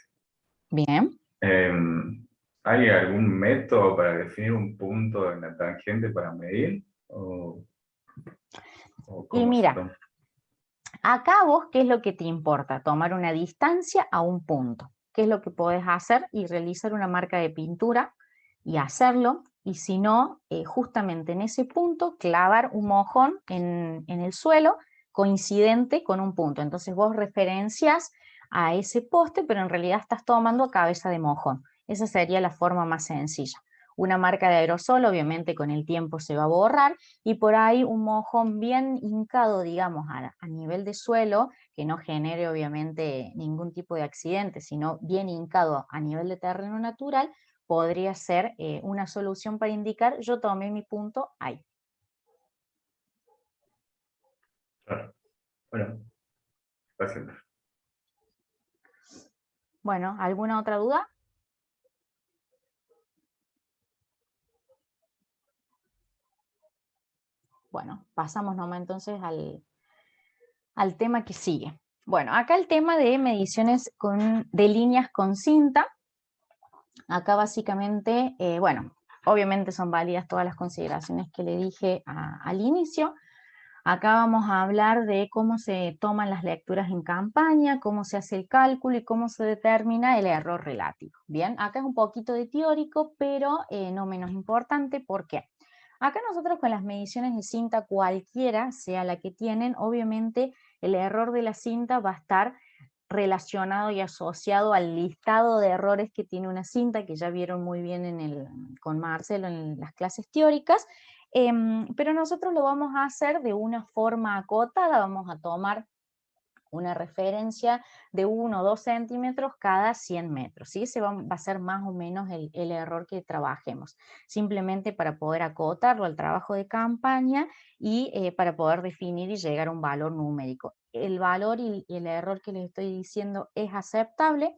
Bien. ¿hay algún método para definir un punto en la tangente para medir? ¿O Y cómo se mira, toma? acá vos, ¿qué es lo que te importa? Tomar una distancia a un punto. ¿Qué es lo que podés hacer? Y realizar una marca de pintura y hacerlo. Y si no, justamente en ese punto, clavar un mojón en el suelo coincidente con un punto. Entonces vos referencias a ese poste, pero en realidad estás tomando a cabeza de mojón. Esa sería la forma más sencilla. Una marca de aerosol, obviamente con el tiempo se va a borrar, y por ahí un mojón bien hincado, digamos, a nivel de suelo, que no genere obviamente ningún tipo de accidente, sino bien hincado a nivel de terreno natural, podría ser una solución para indicar, yo tomé mi punto ahí. Claro. Bueno, gracias. Bueno, ¿alguna otra duda? Bueno, pasamos nomás entonces al tema que sigue. Bueno, acá el tema de mediciones de líneas con cinta. Acá básicamente, bueno, obviamente son válidas todas las consideraciones que le dije al inicio. Acá vamos a hablar de cómo se toman las lecturas en campaña, cómo se hace el cálculo y cómo se determina el error relativo. Bien, acá es un poquito de teórico, pero no menos importante. ¿Por qué? Acá nosotros con las mediciones de cinta, cualquiera sea la que tienen, obviamente el error de la cinta va a estar relacionado y asociado al listado de errores que tiene una cinta, que ya vieron muy bien con Marcelo en las clases teóricas, pero nosotros lo vamos a hacer de una forma acotada. Vamos a tomar una referencia de 1 o 2 centímetros cada 100 metros, ¿sí? Ese va a ser más o menos el error que trabajemos, simplemente para poder acotarlo al trabajo de campaña y para poder definir y llegar a un valor numérico. El valor y el error que les estoy diciendo es aceptable,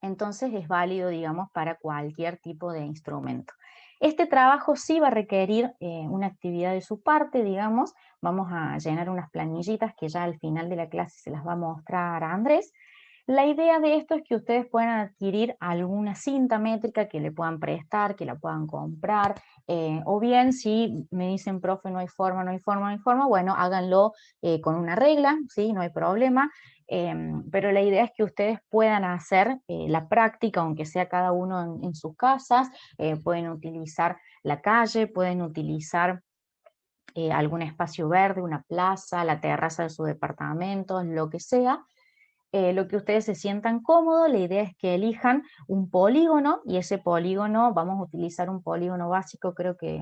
entonces es válido, digamos, para cualquier tipo de instrumento. Este trabajo sí va a requerir una actividad de su parte, digamos. Vamos a llenar unas planillitas que ya al final de la clase se las va a mostrar a Andrés. La idea de esto es que ustedes puedan adquirir alguna cinta métrica que le puedan prestar, que la puedan comprar, o bien si me dicen, profe, no hay forma, no hay forma, no hay forma, bueno, háganlo con una regla, ¿sí? No hay problema. Pero la idea es que ustedes puedan hacer la práctica, aunque sea cada uno en sus casas. Pueden utilizar la calle, pueden utilizar algún espacio verde, una plaza, la terraza de su departamento, lo que sea. Lo que ustedes se sientan cómodos. La idea es que elijan un polígono, y ese polígono, vamos a utilizar un polígono básico, creo que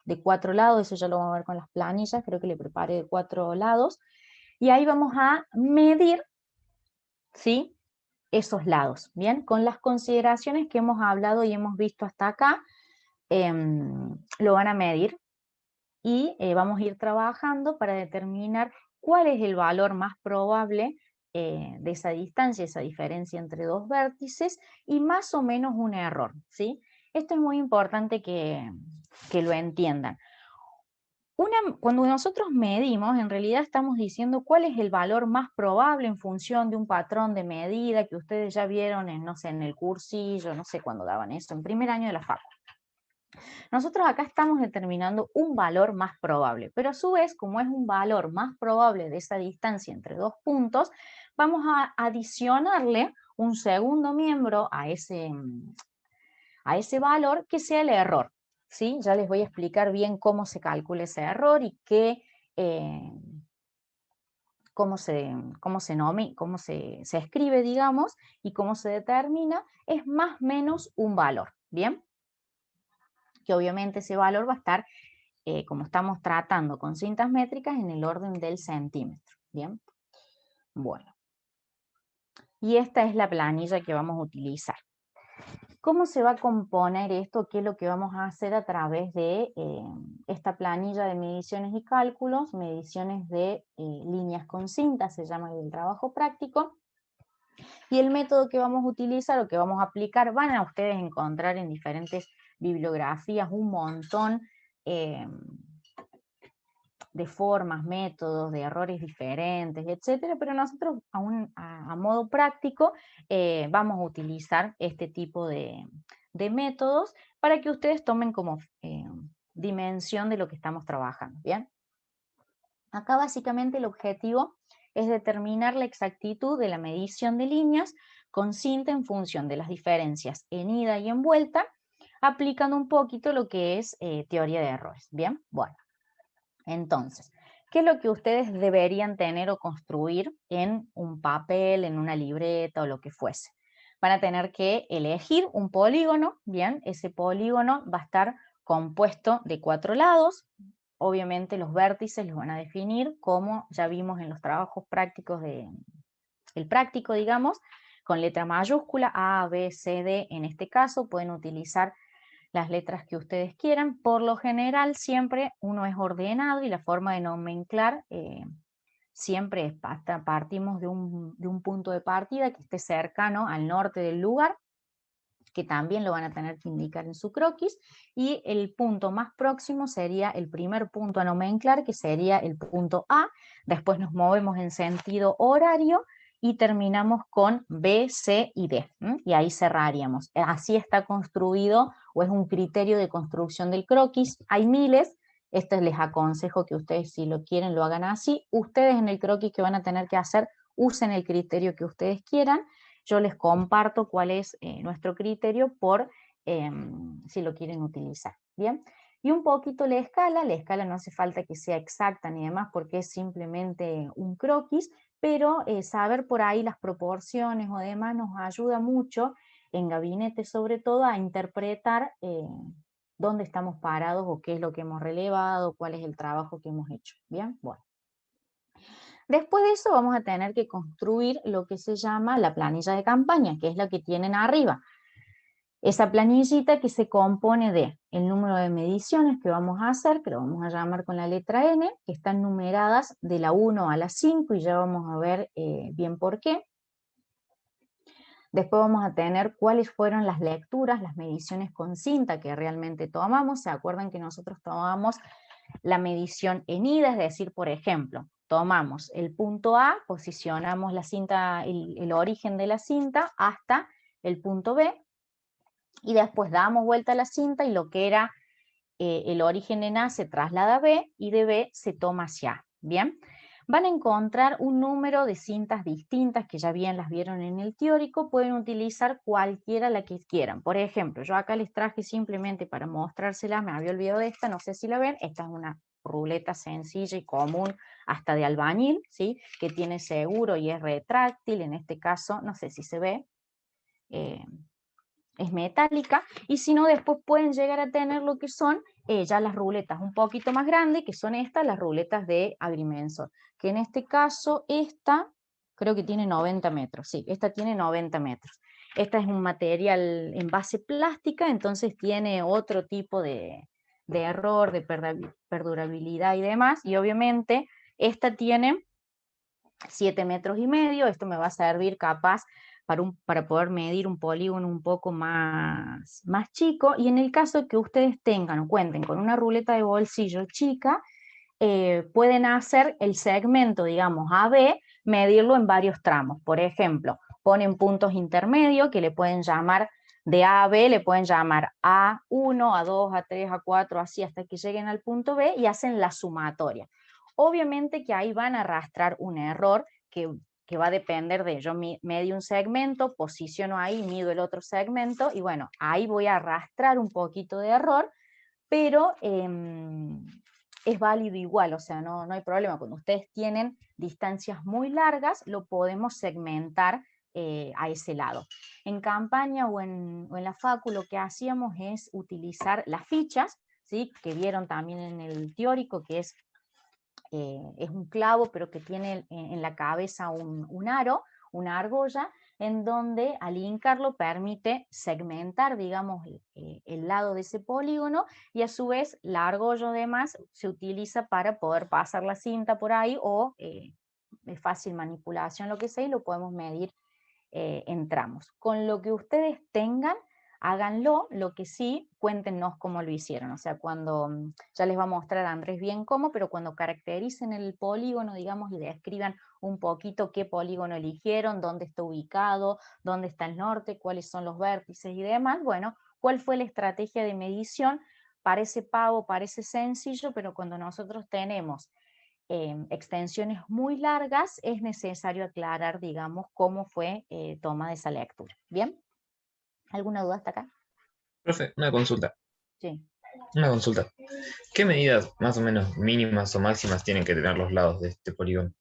de 4 lados, eso ya lo vamos a ver con las planillas, creo que le preparé de 4 lados, y ahí vamos a medir, ¿sí?, esos lados, ¿bien? Con las consideraciones que hemos hablado y hemos visto hasta acá, lo van a medir y vamos a ir trabajando para determinar cuál es el valor más probable de esa distancia, esa diferencia entre dos vértices, y más o menos un error, ¿sí? Esto es muy importante que lo entiendan. Cuando nosotros medimos, en realidad estamos diciendo cuál es el valor más probable en función de un patrón de medida que ustedes ya vieron en, no sé, en el cursillo, no sé cuándo daban eso, en primer año de la facu. Nosotros acá estamos determinando un valor más probable, pero a su vez, como es un valor más probable de esa distancia entre dos puntos, vamos a adicionarle un segundo miembro a ese valor, que sea el error, ¿sí? Ya les voy a explicar bien cómo se calcula ese error y cómo se escribe, digamos, y cómo se determina. Es más o menos un valor, ¿bien? Que obviamente ese valor va a estar, como estamos tratando con cintas métricas, en el orden del centímetro, ¿bien? Bueno. Y esta es la planilla que vamos a utilizar. ¿Cómo se va a componer esto? ¿Qué es lo que vamos a hacer a través de esta planilla de mediciones y cálculos? Mediciones de líneas con cinta, se llama el trabajo práctico. Y el método que vamos a utilizar o que vamos a aplicar, van a ustedes encontrar en diferentes bibliografías un montón de formas, métodos, de errores diferentes, etcétera, pero nosotros a modo práctico vamos a utilizar este tipo de métodos para que ustedes tomen como dimensión de lo que estamos trabajando, ¿bien? Acá básicamente el objetivo es determinar la exactitud de la medición de líneas con cinta en función de las diferencias en ida y en vuelta, aplicando un poquito lo que es teoría de errores, ¿bien? Bueno. Entonces, ¿qué es lo que ustedes deberían tener o construir en un papel, en una libreta o lo que fuese? Van a tener que elegir un polígono, bien, ese polígono va a estar compuesto de 4 lados, obviamente los vértices los van a definir como ya vimos en los trabajos prácticos el práctico, digamos, con letra mayúscula, A, B, C, D, en este caso pueden utilizar las letras que ustedes quieran. Por lo general siempre uno es ordenado y la forma de nomenclar siempre es partimos de un punto de partida que esté cercano al norte del lugar, que también lo van a tener que indicar en su croquis, y el punto más próximo sería el primer punto a nomenclar, que sería el punto A. Después nos movemos en sentido horario y terminamos con B, C y D, y ahí cerraríamos. Así está construido, o es un criterio de construcción del croquis. Hay miles, este les aconsejo que ustedes, si lo quieren, lo hagan así. Ustedes en el croquis que van a tener que hacer, usen el criterio que ustedes quieran. Yo les comparto cuál es nuestro criterio por si lo quieren utilizar, ¿bien? Y un poquito la escala no hace falta que sea exacta ni demás porque es simplemente un croquis, pero saber por ahí las proporciones o demás nos ayuda mucho, en gabinete sobre todo, a interpretar dónde estamos parados o qué es lo que hemos relevado, cuál es el trabajo que hemos hecho, ¿bien? Bueno. Después de eso vamos a tener que construir lo que se llama la planilla de campaña, que es la que tienen arriba. Esa planillita que se compone de el número de mediciones que vamos a hacer, que lo vamos a llamar con la letra N, que están numeradas de la 1 a la 5 y ya vamos a ver bien por qué. Después vamos a tener cuáles fueron las lecturas, las mediciones con cinta que realmente tomamos. ¿Se acuerdan que nosotros tomamos la medición en ida? Es decir, por ejemplo, tomamos el punto A, posicionamos la cinta, el origen de la cinta hasta el punto B, y después damos vuelta a la cinta y lo que era el origen en A se traslada a B y de B se toma hacia A, ¿bien? Van a encontrar un número de cintas distintas que ya bien las vieron en el teórico, pueden utilizar cualquiera la que quieran. Por ejemplo, yo acá les traje simplemente para mostrárselas, me había olvidado de esta, no sé si la ven, esta es una ruleta sencilla y común, hasta de albañil, ¿sí? Que tiene seguro y es retráctil, en este caso, no sé si se ve, es metálica, y si no después pueden llegar a tener lo que son ya las ruletas un poquito más grandes, que son estas, las ruletas de agrimensor, que en este caso esta creo que tiene 90 metros, sí, esta tiene 90 metros. Esta es un material en base plástica, entonces tiene otro tipo de error, de perdurabilidad y demás, y obviamente esta tiene 7,5 metros, esto me va a servir capaz para poder medir un polígono un poco más chico, y en el caso que ustedes tengan o cuenten con una ruleta de bolsillo chica, pueden hacer el segmento, digamos, AB, medirlo en varios tramos. Por ejemplo, ponen puntos intermedios que le pueden llamar de A a B, le pueden llamar A1, A2, A3, A4, así hasta que lleguen al punto B y hacen la sumatoria. Obviamente que ahí van a arrastrar un error que va a depender de, yo medio un segmento, posiciono ahí, mido el otro segmento, y bueno, ahí voy a arrastrar un poquito de error, pero es válido igual, o sea, no hay problema. Cuando ustedes tienen distancias muy largas, lo podemos segmentar a ese lado. En campaña o en la facu lo que hacíamos es utilizar las fichas, ¿sí? Que vieron también en el teórico, que es un clavo, pero que tiene en la cabeza un aro, una argolla. en donde al hincarlo permite segmentar, digamos, el lado de ese polígono, y a su vez la argolla además se utiliza para poder pasar la cinta por ahí, o de fácil manipulación, lo que sea, y lo podemos medir en tramos. Con lo que ustedes tengan, háganlo. Lo que sí, cuéntenos cómo lo hicieron. O sea, cuando, ya les va a mostrar a Andrés bien cómo, pero cuando caractericen el polígono, digamos, y describan un poquito qué polígono eligieron, dónde está ubicado, dónde está el norte, cuáles son los vértices y demás, bueno, cuál fue la estrategia de medición. Parece pavo, parece sencillo, pero cuando nosotros tenemos extensiones muy largas, es necesario aclarar, digamos, cómo fue tomada esa lectura. ¿Bien? ¿Alguna duda hasta acá? Profe, una consulta. Sí. Una consulta. ¿Qué medidas más o menos mínimas o máximas tienen que tener los lados de este polígono?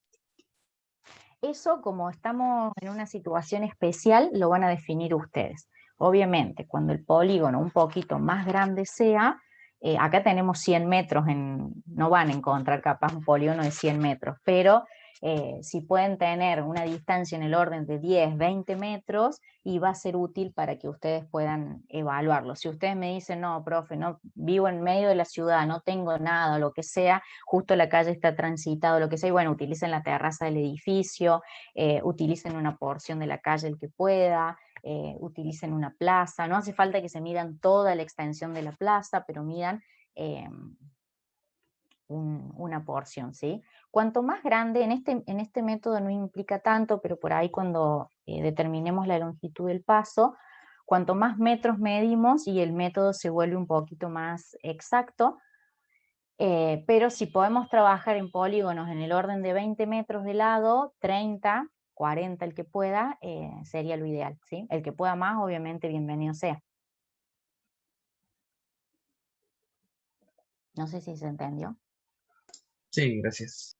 Eso, como estamos en una situación especial, lo van a definir ustedes. Obviamente, cuando el polígono un poquito más grande sea, acá tenemos 100 metros, no van a encontrar capaz un polígono de 100 metros, pero si pueden tener una distancia en el orden de 10, 20 metros, y va a ser útil para que ustedes puedan evaluarlo. Si ustedes me dicen, no, profe, no, vivo en medio de la ciudad, no tengo nada, lo que sea, justo la calle está transitada, lo que sea, y bueno, utilicen la terraza del edificio, utilicen una porción de la calle el que pueda, utilicen una plaza. No hace falta que se midan toda la extensión de la plaza, pero midan una porción, ¿sí? Cuanto más grande, en este método no implica tanto, pero por ahí cuando determinemos la longitud del paso, cuanto más metros medimos y el método se vuelve un poquito más exacto, pero si podemos trabajar en polígonos en el orden de 20 metros de lado, 30, 40 el que pueda, sería lo ideal, ¿sí? El que pueda más, obviamente, bienvenido sea. No sé si se entendió. Sí, gracias.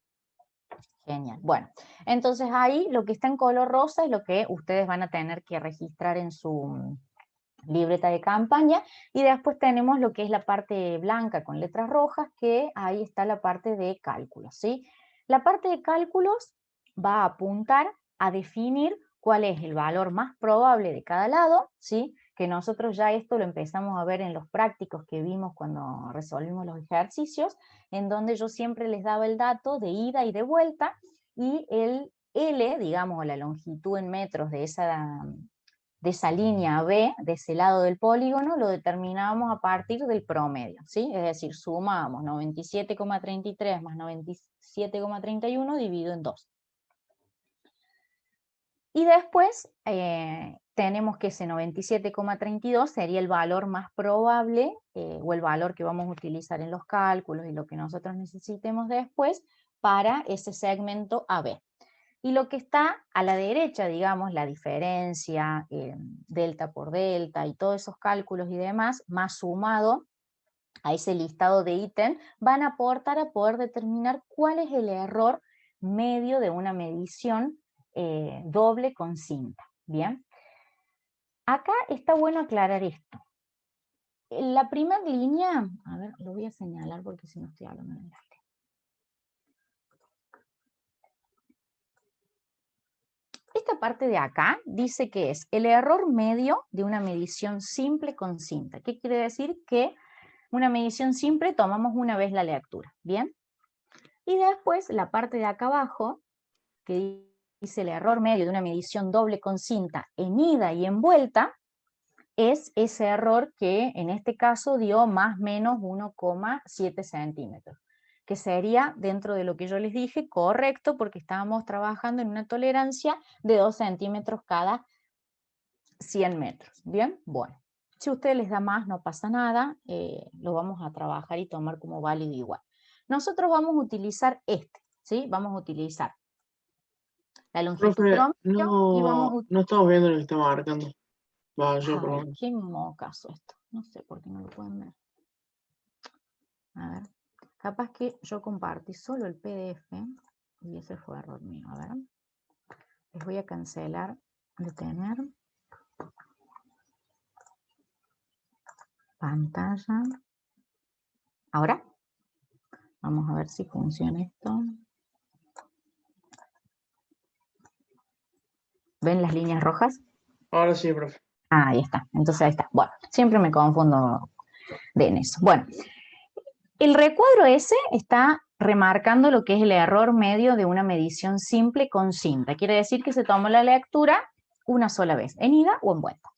Genial. Bueno, entonces ahí lo que está en color rosa es lo que ustedes van a tener que registrar en su libreta de campaña, y después tenemos lo que es la parte blanca con letras rojas, que ahí está la parte de cálculos, ¿sí? La parte de cálculos va a apuntar a definir cuál es el valor más probable de cada lado, ¿sí? Que nosotros ya esto lo empezamos a ver en los prácticos que vimos cuando resolvimos los ejercicios, en donde yo siempre les daba el dato de ida y de vuelta, y el L, digamos, la longitud en metros de esa línea B, de ese lado del polígono, lo determinábamos a partir del promedio, ¿sí? Es decir, sumábamos 97,33 más 97,31 dividido en 2. Y después tenemos que ese 97,32 sería el valor más probable, o el valor que vamos a utilizar en los cálculos y lo que nosotros necesitemos después para ese segmento AB. Y lo que está a la derecha, digamos, la diferencia, delta por delta y todos esos cálculos y demás, más sumado a ese listado de ítem, van a aportar a poder determinar cuál es el error medio de una medición doble con cinta. Bien. Acá está bueno aclarar esto. La primera línea, a ver, lo voy a señalar porque si no estoy hablando en el aire. Esta parte de acá dice que es el error medio de una medición simple con cinta. ¿Qué quiere decir? Que una medición simple tomamos una vez la lectura, ¿bien? Y después la parte de acá abajo, que dice el error medio de una medición doble con cinta en ida y en vuelta, es ese error que en este caso dio más o menos 1,7 centímetros, que sería, dentro de lo que yo les dije, correcto, porque estábamos trabajando en una tolerancia de 2 centímetros cada 100 metros. ¿Bien? Bueno, si a ustedes les da más, no pasa nada, lo vamos a trabajar y tomar como válido igual. Nosotros vamos a utilizar ¿sí? Vamos a utilizar la longitud Profe, promedio y vamos no estamos viendo lo que está marcando. Va, yo por lo a... menos. qué mocazo esto, no sé por qué no lo pueden ver. A ver, capaz que yo compartí solo el PDF y ese fue error mío. A ver, les voy a cancelar, detener, pantalla. Ahora, vamos a ver si funciona esto. ven las líneas rojas? Ahora sí, profe. Ah, ahí está. Entonces ahí está. Bueno, siempre me confundo en eso. Bueno, el recuadro ese está remarcando lo que es el error medio de una medición simple con cinta. Quiere decir que se tomó la lectura una sola vez, en ida o en vuelta.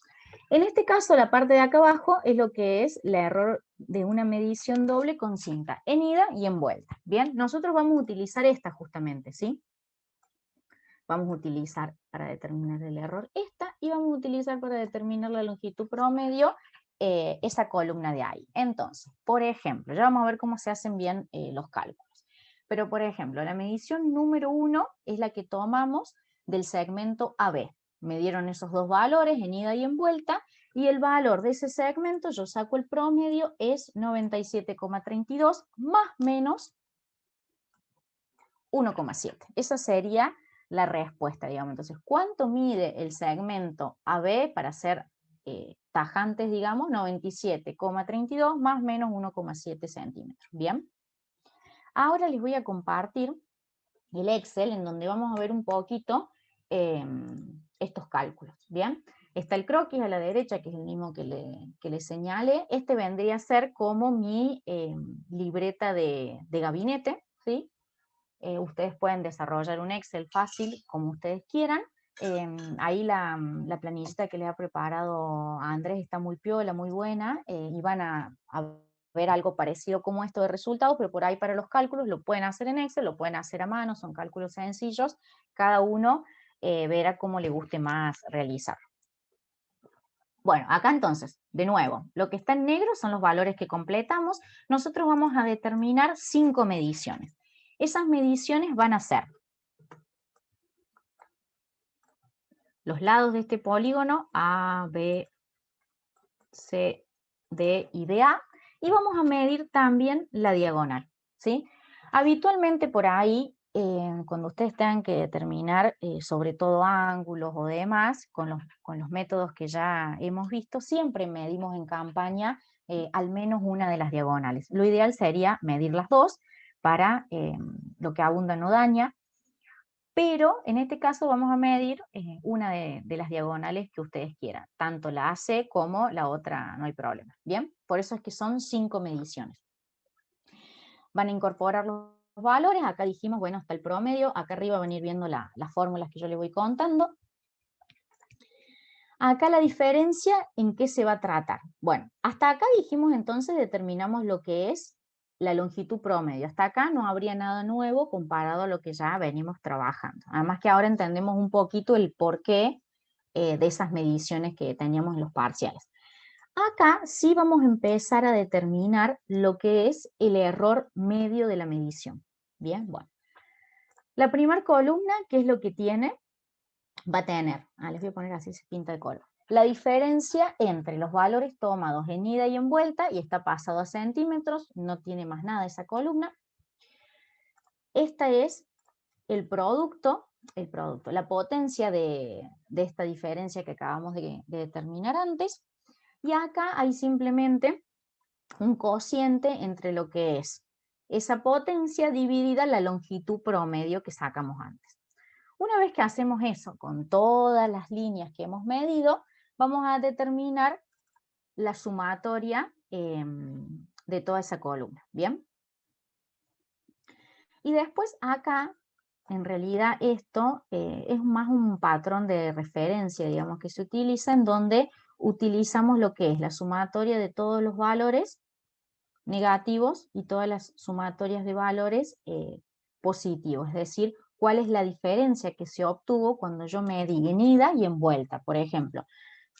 En este caso, la parte de acá abajo es lo que es el error de una medición doble con cinta, en ida y en vuelta. Bien, nosotros vamos a utilizar esta justamente, ¿sí? Vamos a utilizar para determinar el error esta, y vamos a utilizar para determinar la longitud promedio esa columna de ahí. Entonces, por ejemplo, ya vamos a ver cómo se hacen bien los cálculos. Pero, por ejemplo, la medición número 1 es la que tomamos del segmento AB. Me dieron esos dos valores en ida y en vuelta, y el valor de ese segmento, yo saco el promedio, es 97,32 más menos 1,7. Esa sería la respuesta, digamos. Entonces, ¿cuánto mide el segmento AB para ser tajantes, digamos? 97,32 más menos 1,7 centímetros. Bien. Ahora les voy a compartir el Excel en donde vamos a ver un poquito estos cálculos. Bien. Está el croquis a la derecha, que es el mismo que le señalé. Este vendría a ser como mi libreta de gabinete, ¿sí? Ustedes pueden desarrollar un Excel fácil como ustedes quieran. Ahí la planillita que les ha preparado a Andrés está muy piola, muy buena, y van a ver algo parecido como esto de resultados, pero por ahí para los cálculos lo pueden hacer en Excel, lo pueden hacer a mano, son cálculos sencillos, cada uno verá cómo le guste más realizar. Bueno, acá entonces, de nuevo, lo que está en negro son los valores que completamos. Nosotros vamos a determinar 5 mediciones. Esas mediciones van a ser los lados de este polígono, A, B, C, D y DA, y vamos a medir también la diagonal, ¿sí? Habitualmente por ahí, cuando ustedes tengan que determinar sobre todo ángulos o demás, con los métodos que ya hemos visto, siempre medimos en campaña al menos una de las diagonales. Lo ideal sería medir las dos, para lo que abunda no daña, pero en este caso vamos a medir una de las diagonales que ustedes quieran, tanto la AC como la otra, no hay problema. Bien, por eso es que son 5 mediciones. Van a incorporar los valores, acá dijimos, bueno, está el promedio, acá arriba van a ir viendo las fórmulas que yo les voy contando. Acá la diferencia, ¿en qué se va a tratar? Bueno, hasta acá dijimos entonces, determinamos lo que es la longitud promedio. Hasta acá no habría nada nuevo comparado a lo que ya venimos trabajando. Además que ahora entendemos un poquito el porqué de esas mediciones que teníamos en los parciales. Acá sí vamos a empezar a determinar lo que es el error medio de la medición. Bien, bueno. La primera columna, ¿qué es lo que tiene? Va a tener, les voy a poner así, se pinta de color, la diferencia entre los valores tomados en ida y en vuelta, y está pasado a centímetros, no tiene más nada esa columna. Esta es el producto, la potencia de esta diferencia que acabamos de determinar antes, y acá hay simplemente un cociente entre lo que es esa potencia dividida la longitud promedio que sacamos antes. Una vez que hacemos eso con todas las líneas que hemos medido, vamos a determinar la sumatoria de toda esa columna. ¿Bien? Y después acá, en realidad esto es más un patrón de referencia, digamos, que se utiliza, en donde utilizamos lo que es la sumatoria de todos los valores negativos y todas las sumatorias de valores positivos, es decir, cuál es la diferencia que se obtuvo cuando yo medí en ida y en vuelta. Por ejemplo,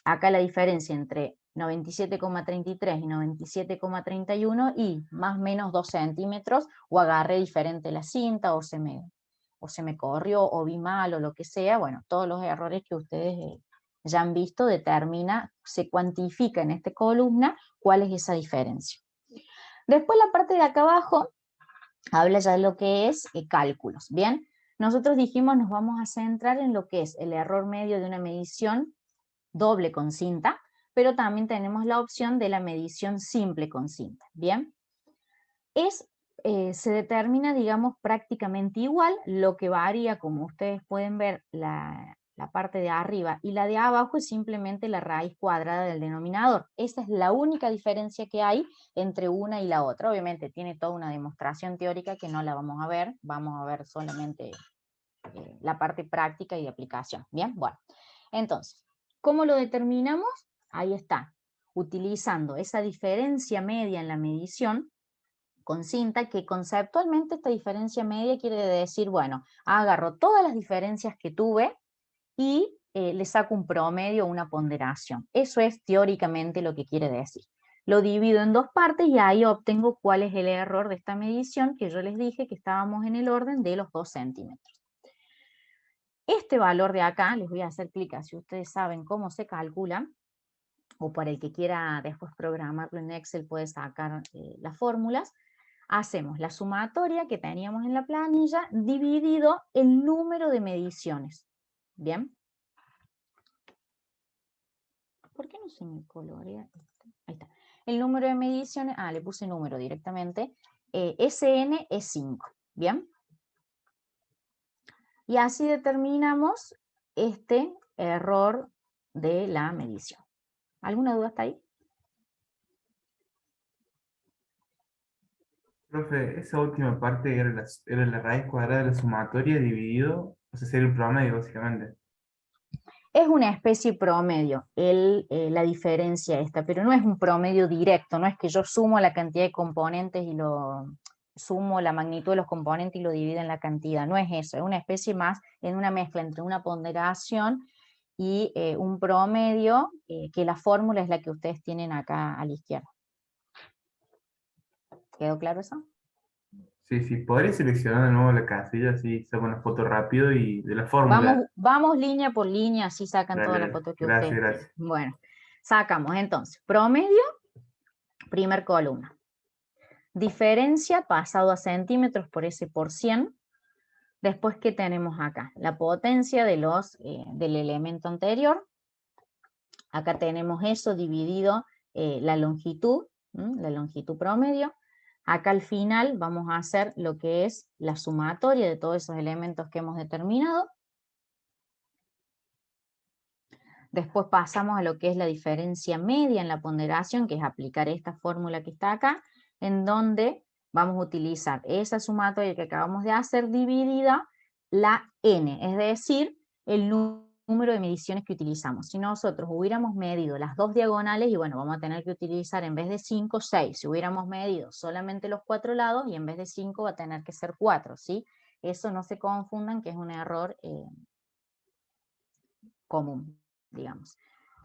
acá la diferencia entre 97,33 y 97,31 y más o menos 2 centímetros, o agarré diferente la cinta, o se me corrió, o vi mal, o lo que sea. Bueno, todos los errores que ustedes ya han visto, se cuantifica en esta columna cuál es esa diferencia. Después la parte de acá abajo habla ya de lo que es cálculos, ¿bien? Nosotros dijimos nos vamos a centrar en lo que es el error medio de una medición doble con cinta, pero también tenemos la opción de la medición simple con cinta, ¿bien? Se determina, digamos, prácticamente igual. Lo que varía, como ustedes pueden ver, la parte de arriba, y la de abajo es simplemente la raíz cuadrada del denominador. Esa es la única diferencia que hay entre una y la otra. Obviamente tiene toda una demostración teórica que no la vamos a ver solamente la parte práctica y de aplicación. Bien, bueno. Entonces, ¿cómo lo determinamos? Ahí está, utilizando esa diferencia media en la medición con cinta, que conceptualmente esta diferencia media quiere decir, bueno, agarro todas las diferencias que tuve y le saco un promedio o una ponderación. Eso es teóricamente lo que quiere decir. Lo divido en dos partes y ahí obtengo cuál es el error de esta medición, que yo les dije que estábamos en el orden de los 2 centímetros. Este valor de acá, les voy a hacer clic, si ustedes saben cómo se calcula, o para el que quiera después programarlo en Excel puede sacar las fórmulas. Hacemos la sumatoria que teníamos en la planilla dividido el número de mediciones. ¿Bien? ¿Por qué no se me colorea esto? Ahí está. El número de mediciones, le puse número directamente. SN es 5. ¿Bien? Y así determinamos este error de la medición. ¿Alguna duda hasta ahí? Profe, esa última parte era la raíz cuadrada de la sumatoria dividido, o sea, sería el promedio básicamente. Es una especie promedio, la diferencia esta, pero no es un promedio directo, no es que yo sumo la cantidad de componentes y sumo la magnitud de los componentes y lo divido en la cantidad, no es eso, es una especie más en una mezcla entre una ponderación y un promedio, que la fórmula es la que ustedes tienen acá a la izquierda. ¿Quedó claro eso? Sí, sí, podría seleccionar de nuevo la casilla, así saco una foto rápido y de la fórmula. Vamos línea por línea, así sacan Dale, toda la dale. foto que Gracias, ustedes gracias. tienen. Bueno, sacamos entonces promedio, primer columna. Diferencia pasado a centímetros por ese por 100. Después, ¿qué tenemos acá? La potencia del elemento anterior. Acá tenemos eso dividido, la longitud promedio. Acá al final vamos a hacer lo que es la sumatoria de todos esos elementos que hemos determinado. Después pasamos a lo que es la diferencia media en la ponderación, que es aplicar esta fórmula que está acá, en donde vamos a utilizar esa sumatoria que acabamos de hacer dividida la n, es decir, el número de mediciones que utilizamos. Si nosotros hubiéramos medido las dos diagonales, y bueno, vamos a tener que utilizar en vez de 5, 6. Si hubiéramos medido solamente los 4 lados, y en vez de 5 va a tener que ser 4, ¿sí? Eso no se confundan, que es un error común, digamos.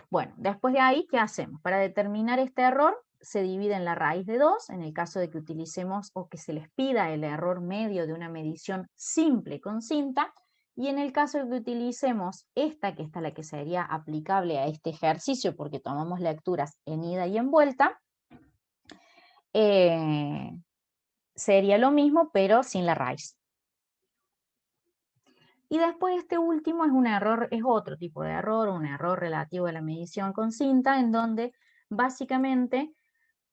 Bueno, después de ahí, ¿qué hacemos? Para determinar este error, se divide en la raíz de 2, en el caso de que utilicemos o que se les pida el error medio de una medición simple con cinta, y en el caso de que utilicemos esta, que esta es la que sería aplicable a este ejercicio, porque tomamos lecturas en ida y en vuelta, sería lo mismo, pero sin la raíz. Y después este último es un error, es otro tipo de error, un error relativo a la medición con cinta, en donde básicamente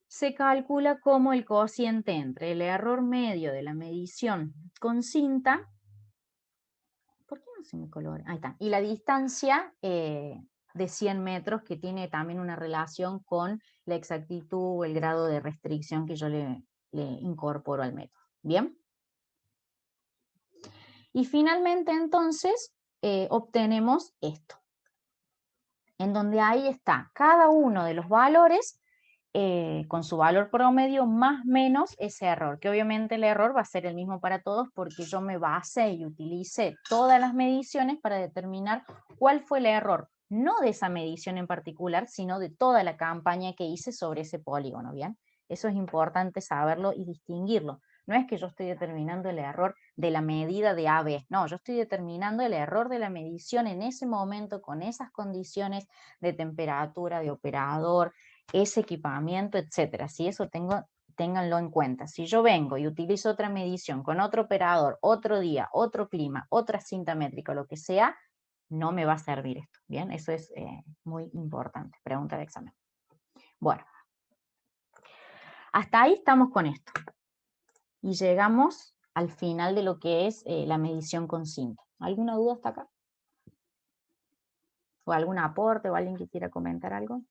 se calcula como el cociente entre el error medio de la medición con cinta, ¿por qué no se me colora? Ahí está, y la distancia de 100 metros, que tiene también una relación con la exactitud o el grado de restricción que yo le incorporo al método. ¿Bien? Y finalmente entonces obtenemos esto, en donde ahí está cada uno de los valores con su valor promedio más menos ese error, que obviamente el error va a ser el mismo para todos porque yo me basé y utilicé todas las mediciones para determinar cuál fue el error, no de esa medición en particular, sino de toda la campaña que hice sobre ese polígono, ¿bien? Eso es importante saberlo y distinguirlo. No es que yo estoy determinando el error de la medida de AB, no, yo estoy determinando el error de la medición en ese momento con esas condiciones de temperatura, de operador, ese equipamiento, etcétera. Si eso ténganlo en cuenta. Si yo vengo y utilizo otra medición con otro operador, otro día, otro clima, otra cinta métrica, lo que sea, no me va a servir esto. Bien, eso es muy importante. Pregunta de examen. Bueno, hasta ahí estamos con esto. Y llegamos al final de lo que es la medición con cinta. ¿Alguna duda hasta acá? ¿O algún aporte o alguien que quiera comentar algo?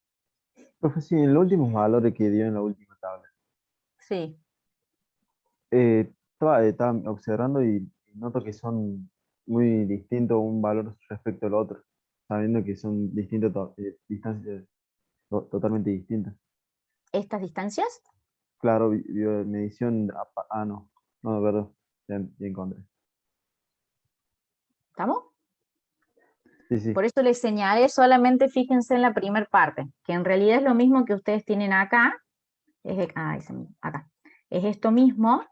Profe, sí, en los últimos valores que dio en la última tabla, Sí. estaba observando y noto que son muy distintos un valor respecto al otro, sabiendo que son distintas distancias totalmente distintas. ¿Estas distancias? Claro, biomedición, no, no, perdón, ya encontré. ¿Estamos? Sí, sí, Por eso les señalé, solamente fíjense en la primera parte, que en realidad es lo mismo que ustedes tienen acá, acá. Es esto mismo,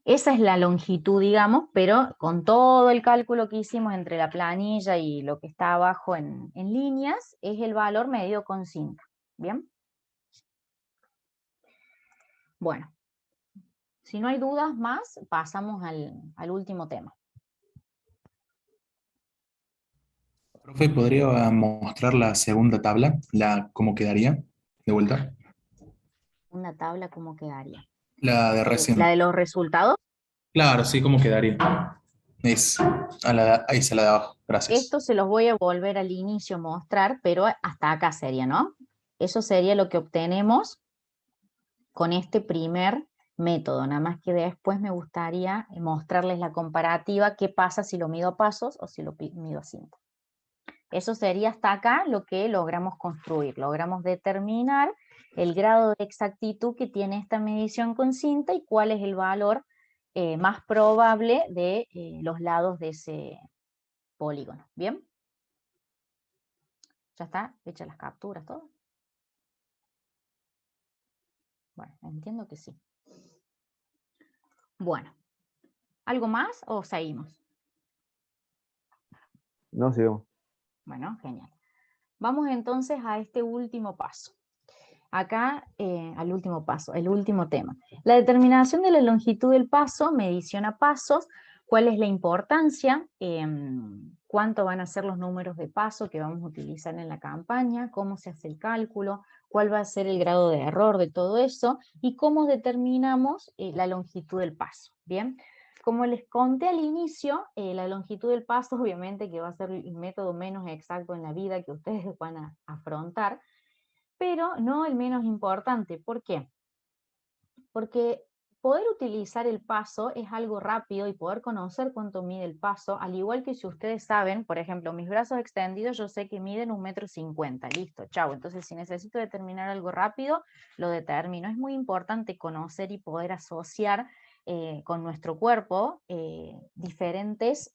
esa es la longitud, digamos, pero con todo el cálculo que hicimos entre la planilla y lo que está abajo en líneas, es el valor medido con cinta. ¿Bien? Bueno, si no hay dudas más, pasamos al último tema. Profe, ¿podría mostrar la segunda tabla? ¿Cómo quedaría? De vuelta. Una tabla, ¿cómo quedaría? La de recién. ¿La de los resultados? Claro, sí, ¿cómo quedaría? Ahí es la de abajo, gracias. Esto se los voy a volver al inicio a mostrar, pero hasta acá sería, ¿no? Eso sería lo que obtenemos con este primer método, nada más que después me gustaría mostrarles la comparativa, qué pasa si lo mido a pasos o si lo mido a cinta. Eso sería hasta acá lo que logramos construir, logramos determinar el grado de exactitud que tiene esta medición con cinta y cuál es el valor más probable de los lados de ese polígono. ¿Bien? ¿Ya está? ¿Hechas las capturas, todo? Bueno, entiendo que sí. Bueno, ¿algo más o seguimos? no, sigamos. Bueno, genial. Vamos entonces a este último paso. Acá, al último paso, el último tema. La determinación de la longitud del paso, medición a pasos, cuál es la importancia, cuánto van a ser los números de paso que vamos a utilizar en la campaña, cómo se hace el cálculo, cuál va a ser el grado de error de todo eso, y cómo determinamos la longitud del paso. Bien, como les conté al inicio, la longitud del paso obviamente que va a ser el método menos exacto en la vida que ustedes van a afrontar, pero no el menos importante. ¿Por qué? Porque poder utilizar el paso es algo rápido y poder conocer cuánto mide el paso, al igual que si ustedes saben, por ejemplo, mis brazos extendidos yo sé que miden 1,50 m, listo, chao. Entonces si necesito determinar algo rápido, lo determino. Es muy importante conocer y poder asociar con nuestro cuerpo diferentes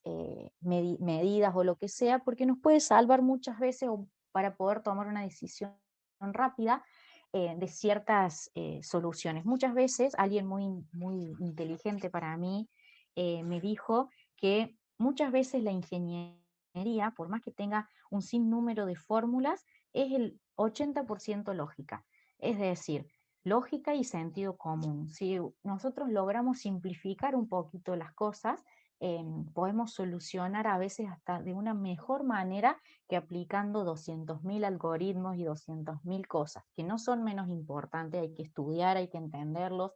medidas o lo que sea, porque nos puede salvar muchas veces para poder tomar una decisión rápida de ciertas soluciones. Muchas veces alguien muy inteligente para mí me dijo que muchas veces la ingeniería, por más que tenga un sinnúmero de fórmulas, es el 80% lógica. Es decir, lógica y sentido común. Si nosotros logramos simplificar un poquito las cosas, podemos solucionar a veces hasta de una mejor manera que aplicando 200.000 algoritmos y 200.000 cosas, que no son menos importantes, hay que estudiar, hay que entenderlos,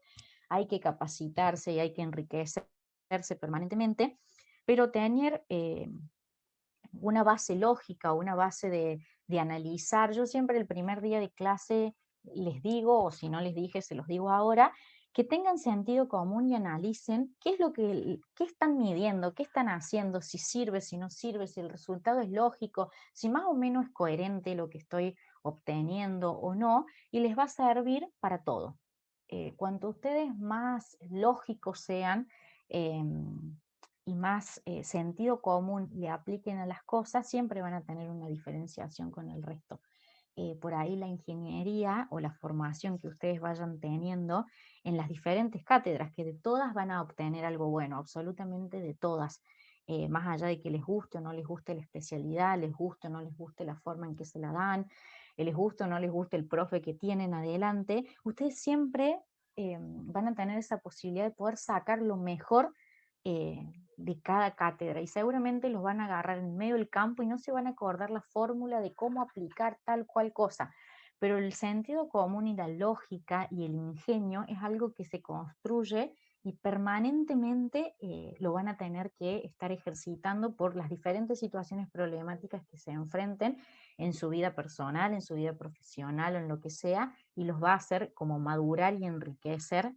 hay que capacitarse y hay que enriquecerse permanentemente, pero tener una base lógica, una base de analizar. Yo siempre el primer día de clase les digo, o si no les dije, se los digo ahora, que tengan sentido común y analicen qué es qué están midiendo, qué están haciendo, si sirve, si no sirve, si el resultado es lógico, si más o menos es coherente lo que estoy obteniendo o no, y les va a servir para todo. Cuanto ustedes más lógicos sean, y más sentido común le apliquen a las cosas, siempre van a tener una diferenciación con el resto. Por ahí la ingeniería o la formación que ustedes vayan teniendo en las diferentes cátedras, que de todas van a obtener algo bueno, absolutamente de todas, más allá de que les guste o no les guste la especialidad, les guste o no les guste la forma en que se la dan, les guste o no les guste el profe que tienen adelante, ustedes siempre van a tener esa posibilidad de poder sacar lo mejor de cada cátedra, y seguramente los van a agarrar en medio del campo y no se van a acordar la fórmula de cómo aplicar tal cual cosa, pero el sentido común y la lógica y el ingenio es algo que se construye y permanentemente lo van a tener que estar ejercitando por las diferentes situaciones problemáticas que se enfrenten en su vida personal, en su vida profesional, o en lo que sea, y los va a hacer como madurar y enriquecer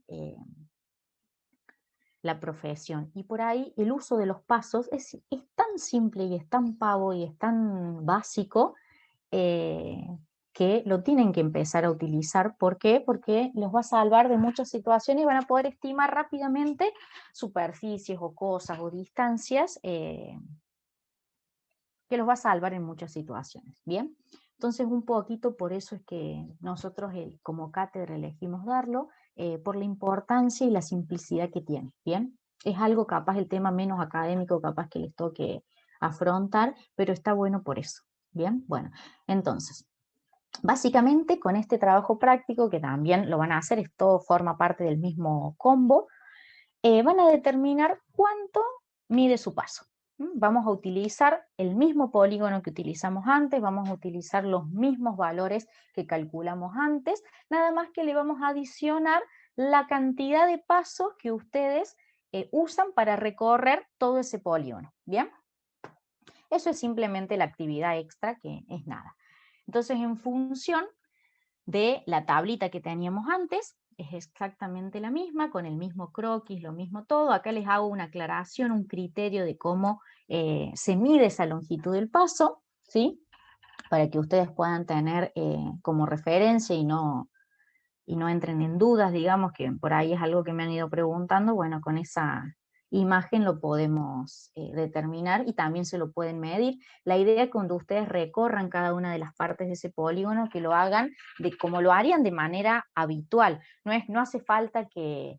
la profesión. Y por ahí el uso de los pasos es tan simple y es tan pavo y es tan básico que lo tienen que empezar a utilizar. ¿Por qué? Porque los va a salvar de muchas situaciones y van a poder estimar rápidamente superficies o cosas o distancias que los va a salvar en muchas situaciones. ¿Bien? Entonces un poquito por eso es que nosotros como cátedra elegimos darlo, por la importancia y la simplicidad que tiene. ¿Bien? Es algo capaz el tema menos académico, capaz que les toque afrontar, pero está bueno por eso. Bien, bueno, entonces, básicamente con este trabajo práctico, que también lo van a hacer, esto forma parte del mismo combo, van a determinar cuánto mide su paso. Vamos a utilizar el mismo polígono que utilizamos antes, vamos a utilizar los mismos valores que calculamos antes, nada más que le vamos a adicionar la cantidad de pasos que ustedes usan para recorrer todo ese polígono. ¿Bien? Eso es simplemente la actividad extra, que es nada. Entonces, en función de la tablita que teníamos antes, es exactamente la misma, con el mismo croquis, lo mismo todo. Acá les hago una aclaración, un criterio de cómo se mide esa longitud del paso, ¿sí? Para que ustedes puedan tener como referencia y no entren en dudas, digamos, que por ahí es algo que me han ido preguntando. Bueno, con esa imagen lo podemos determinar y también se lo pueden medir. La idea es que cuando ustedes recorran cada una de las partes de ese polígono, que lo hagan como lo harían de manera habitual. No hace falta que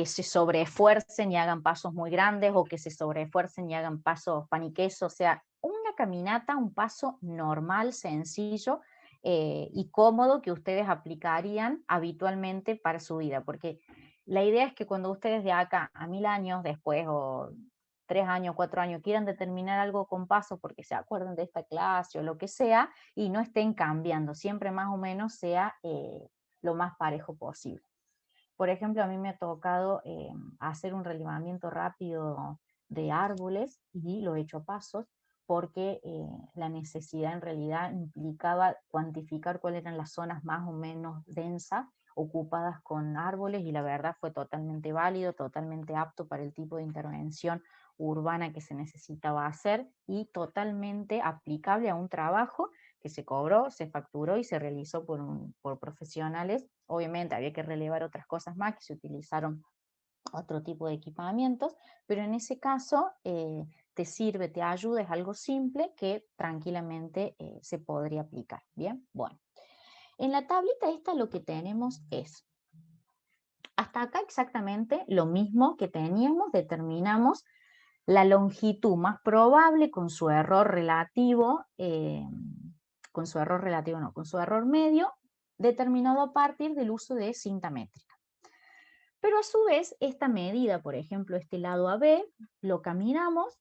se sobreesfuercen y hagan pasos muy grandes, o que se sobreesfuercen y hagan pasos paniquesos. O sea, una caminata, un paso normal, sencillo, y cómodo, que ustedes aplicarían habitualmente para su vida, porque la idea es que cuando ustedes de acá a 1000 años después, o 3 años, 4 años, quieran determinar algo con pasos porque se acuerdan de esta clase o lo que sea, y no estén cambiando, siempre más o menos sea lo más parejo posible. Por ejemplo, a mí me ha tocado hacer un relevamiento rápido de árboles y lo he hecho a pasos, porque la necesidad en realidad implicaba cuantificar cuáles eran las zonas más o menos densas ocupadas con árboles, y la verdad fue totalmente válido, totalmente apto para el tipo de intervención urbana que se necesitaba hacer, y totalmente aplicable a un trabajo que se cobró, se facturó y se realizó por profesionales. Obviamente había que relevar otras cosas más, que se utilizaron otro tipo de equipamientos, pero en ese caso te sirve, te ayuda, es algo simple que tranquilamente se podría aplicar. Bien, bueno. En la tablita esta lo que tenemos es, hasta acá exactamente lo mismo que teníamos, determinamos la longitud más probable con su error relativo, con su error medio, determinado a partir del uso de cinta métrica. Pero a su vez, esta medida, por ejemplo, este lado AB, lo caminamos,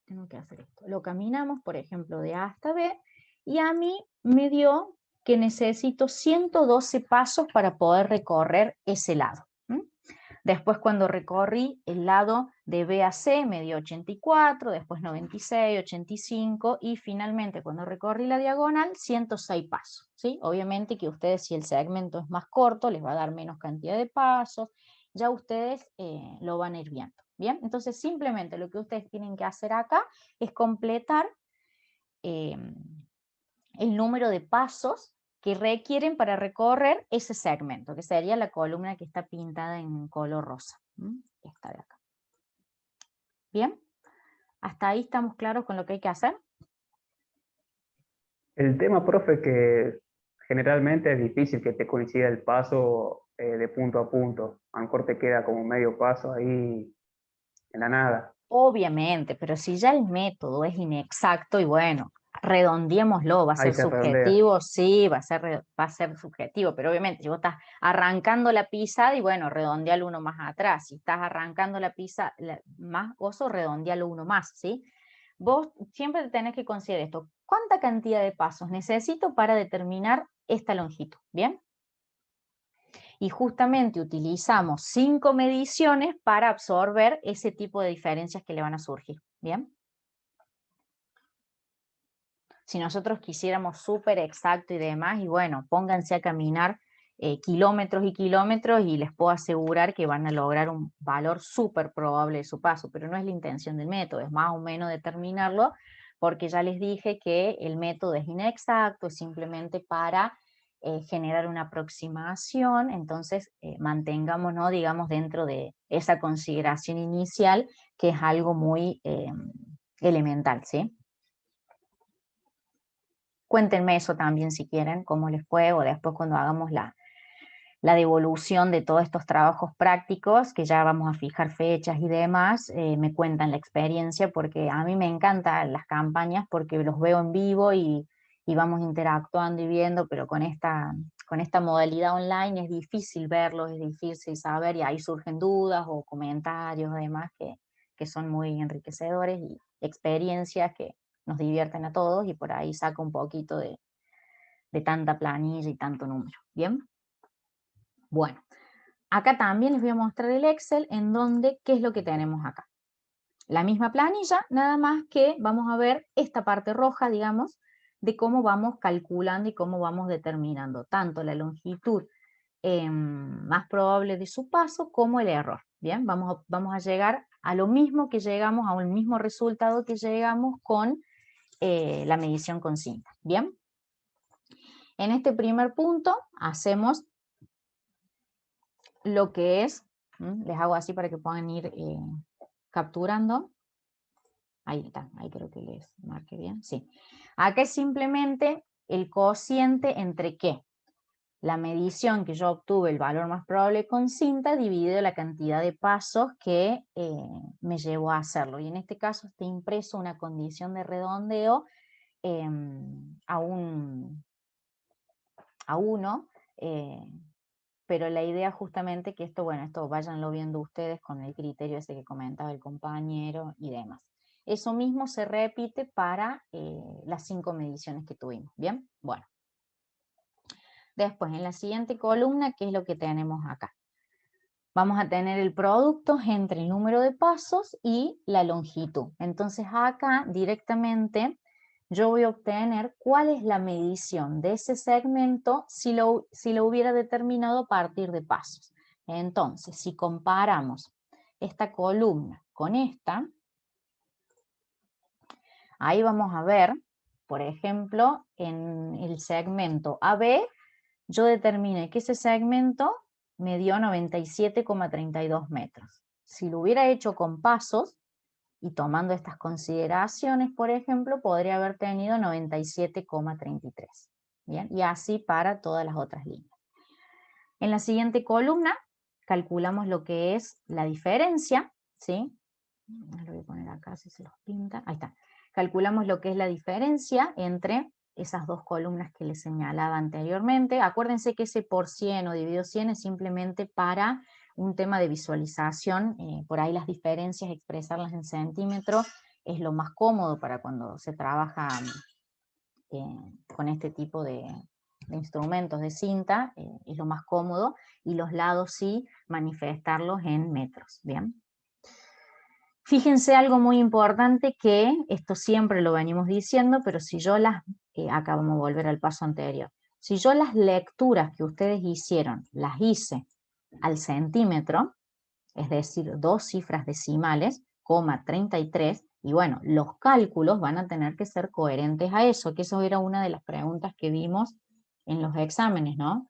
tengo que hacer esto, lo caminamos, por ejemplo, de A hasta B, y a mí me dio que necesito 112 pasos para poder recorrer ese lado. Después, cuando recorrí el lado de B a C, me dio 84, después 96, 85, y finalmente cuando recorrí la diagonal, 106 pasos, ¿sí? Obviamente que ustedes, si el segmento es más corto, les va a dar menos cantidad de pasos, ya ustedes lo van a ir viendo. Bien, entonces simplemente lo que ustedes tienen que hacer acá es completar el número de pasos que requieren para recorrer ese segmento, que sería la columna que está pintada en color rosa. Esta de acá. ¿Bien? ¿Hasta ahí estamos claros con lo que hay que hacer? El tema, profe, que generalmente es difícil que te coincida el paso de punto a punto. A lo mejor te queda como medio paso ahí en la nada. Obviamente, pero si ya el método es inexacto, y bueno, redondeémoslo, va a Ahí ser se redondea. subjetivo, sí, va a ser subjetivo, pero obviamente si vos estás arrancando la pisada, y bueno, redondealo uno más atrás. Si estás arrancando la pizza más gozo, redondealo uno más, ¿sí? Vos siempre tenés que considerar esto. ¿Cuánta cantidad de pasos necesito para determinar esta longitud? ¿Bien? y justamente utilizamos 5 mediciones para absorber ese tipo de diferencias que le van a surgir. ¿Bien? Si nosotros quisiéramos súper exacto y demás, y bueno, pónganse a caminar kilómetros y kilómetros y les puedo asegurar que van a lograr un valor súper probable de su paso, pero no es la intención del método, es más o menos determinarlo, porque ya les dije que el método es inexacto, es simplemente para generar una aproximación, entonces mantengámonos, digamos, dentro de esa consideración inicial, que es algo muy elemental, ¿sí? Cuéntenme eso también si quieren, cómo les fue, o después cuando hagamos la devolución de todos estos trabajos prácticos, que ya vamos a fijar fechas y demás, me cuentan la experiencia, porque a mí me encantan las campañas, porque los veo en vivo y vamos interactuando y viendo, pero con esta modalidad online es difícil verlos, es difícil saber, y ahí surgen dudas o comentarios además que son muy enriquecedores, y experiencias que nos divierten a todos, y por ahí saca un poquito de tanta planilla y tanto número. ¿Bien? Bueno, acá también les voy a mostrar el Excel, en donde, ¿qué es lo que tenemos acá? La misma planilla, nada más que vamos a ver esta parte roja, digamos, de cómo vamos calculando y cómo vamos determinando tanto la longitud más probable de su paso como el error. Bien, vamos a llegar a lo mismo que llegamos, a un mismo resultado que llegamos con la medición con cinta. Bien, en este primer punto hacemos lo que es, les hago así para que puedan ir capturando. Ahí está, ahí creo que les marque bien, sí. Acá es simplemente el cociente entre qué. La medición que yo obtuve, el valor más probable con cinta, dividido la cantidad de pasos que me llevó a hacerlo. Y en este caso está impreso una condición de redondeo a 1, pero la idea justamente que esto, bueno, esto váyanlo viendo ustedes con el criterio ese que comentaba el compañero y demás. Eso mismo se repite para las 5 mediciones que tuvimos. ¿Bien? Bueno. Después, en la siguiente columna, ¿qué es lo que tenemos acá? Vamos a tener el producto entre el número de pasos y la longitud. Entonces acá directamente yo voy a obtener cuál es la medición de ese segmento si lo hubiera determinado a partir de pasos. Entonces, si comparamos esta columna con esta, ahí vamos a ver, por ejemplo, en el segmento AB, yo determiné que ese segmento me dio 97,32 metros. Si lo hubiera hecho con pasos, y tomando estas consideraciones, por ejemplo, podría haber tenido 97,33. ¿Bien? Y así para todas las otras líneas. En la siguiente columna, calculamos lo que es la diferencia, ¿sí? Lo voy a poner acá si se los pinta. Ahí está. Calculamos lo que es la diferencia entre esas dos columnas que les señalaba anteriormente. Acuérdense que ese por 100 o dividido 100 es simplemente para un tema de visualización. Por ahí las diferencias, expresarlas en centímetros, es lo más cómodo para cuando se trabaja con este tipo de instrumentos de cinta, es lo más cómodo, y los lados sí, manifestarlos en metros. ¿Bien? Fíjense algo muy importante, que esto siempre lo venimos diciendo, pero si yo acá vamos a volver al paso anterior, si yo las lecturas que ustedes hicieron, las hice al centímetro, es decir, 2 cifras decimales, 33, y bueno, los cálculos van a tener que ser coherentes a eso, que eso era una de las preguntas que vimos en los exámenes, ¿no?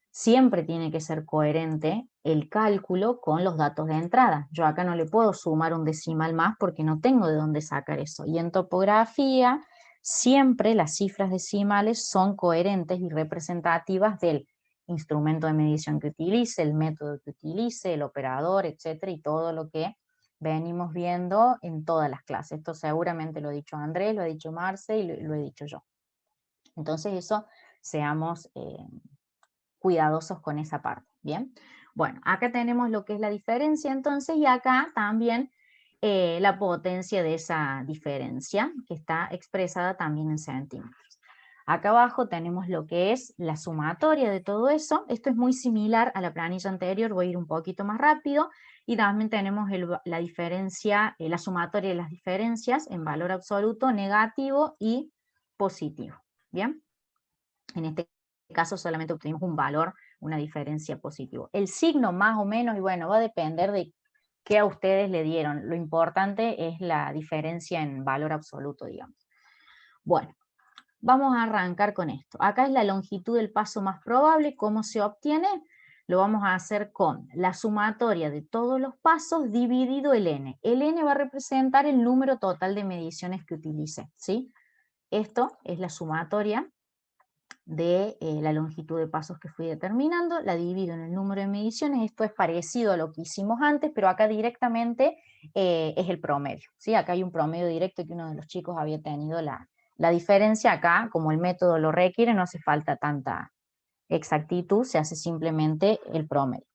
Siempre tiene que ser coherente el cálculo con los datos de entrada. Yo acá no le puedo sumar un decimal más porque no tengo de dónde sacar eso. Y en topografía, siempre las cifras decimales son coherentes y representativas del instrumento de medición que utilice, el método que utilice, el operador, etcétera, y todo lo que venimos viendo en todas las clases. Esto seguramente lo ha dicho Andrés, lo ha dicho Marce y lo he dicho yo. Entonces eso, seamos cuidadosos con esa parte. Bien, bueno, acá tenemos lo que es la diferencia entonces, y acá también la potencia de esa diferencia, que está expresada también en centímetros. Acá abajo tenemos lo que es la sumatoria de todo eso. Esto es muy similar a la planilla anterior, voy a ir un poquito más rápido. Y también tenemos la diferencia, la sumatoria de las diferencias en valor absoluto, negativo y positivo. ¿Bien? En este caso solamente obtuvimos un valor, una diferencia positivo. El signo más o menos, y bueno, va a depender de qué a ustedes le dieron. Lo importante es la diferencia en valor absoluto, digamos. Bueno. Vamos a arrancar con esto. Acá es la longitud del paso más probable. ¿Cómo se obtiene? Lo vamos a hacer con la sumatoria de todos los pasos dividido el n. El n va a representar el número total de mediciones que utilice, ¿sí? Esto es la sumatoria de la longitud de pasos que fui determinando. La divido en el número de mediciones. Esto es parecido a lo que hicimos antes, pero acá directamente es el promedio, ¿sí? Acá hay un promedio directo que uno de los chicos había tenido la diferencia. Acá, como el método lo requiere, no hace falta tanta exactitud, se hace simplemente el promedio.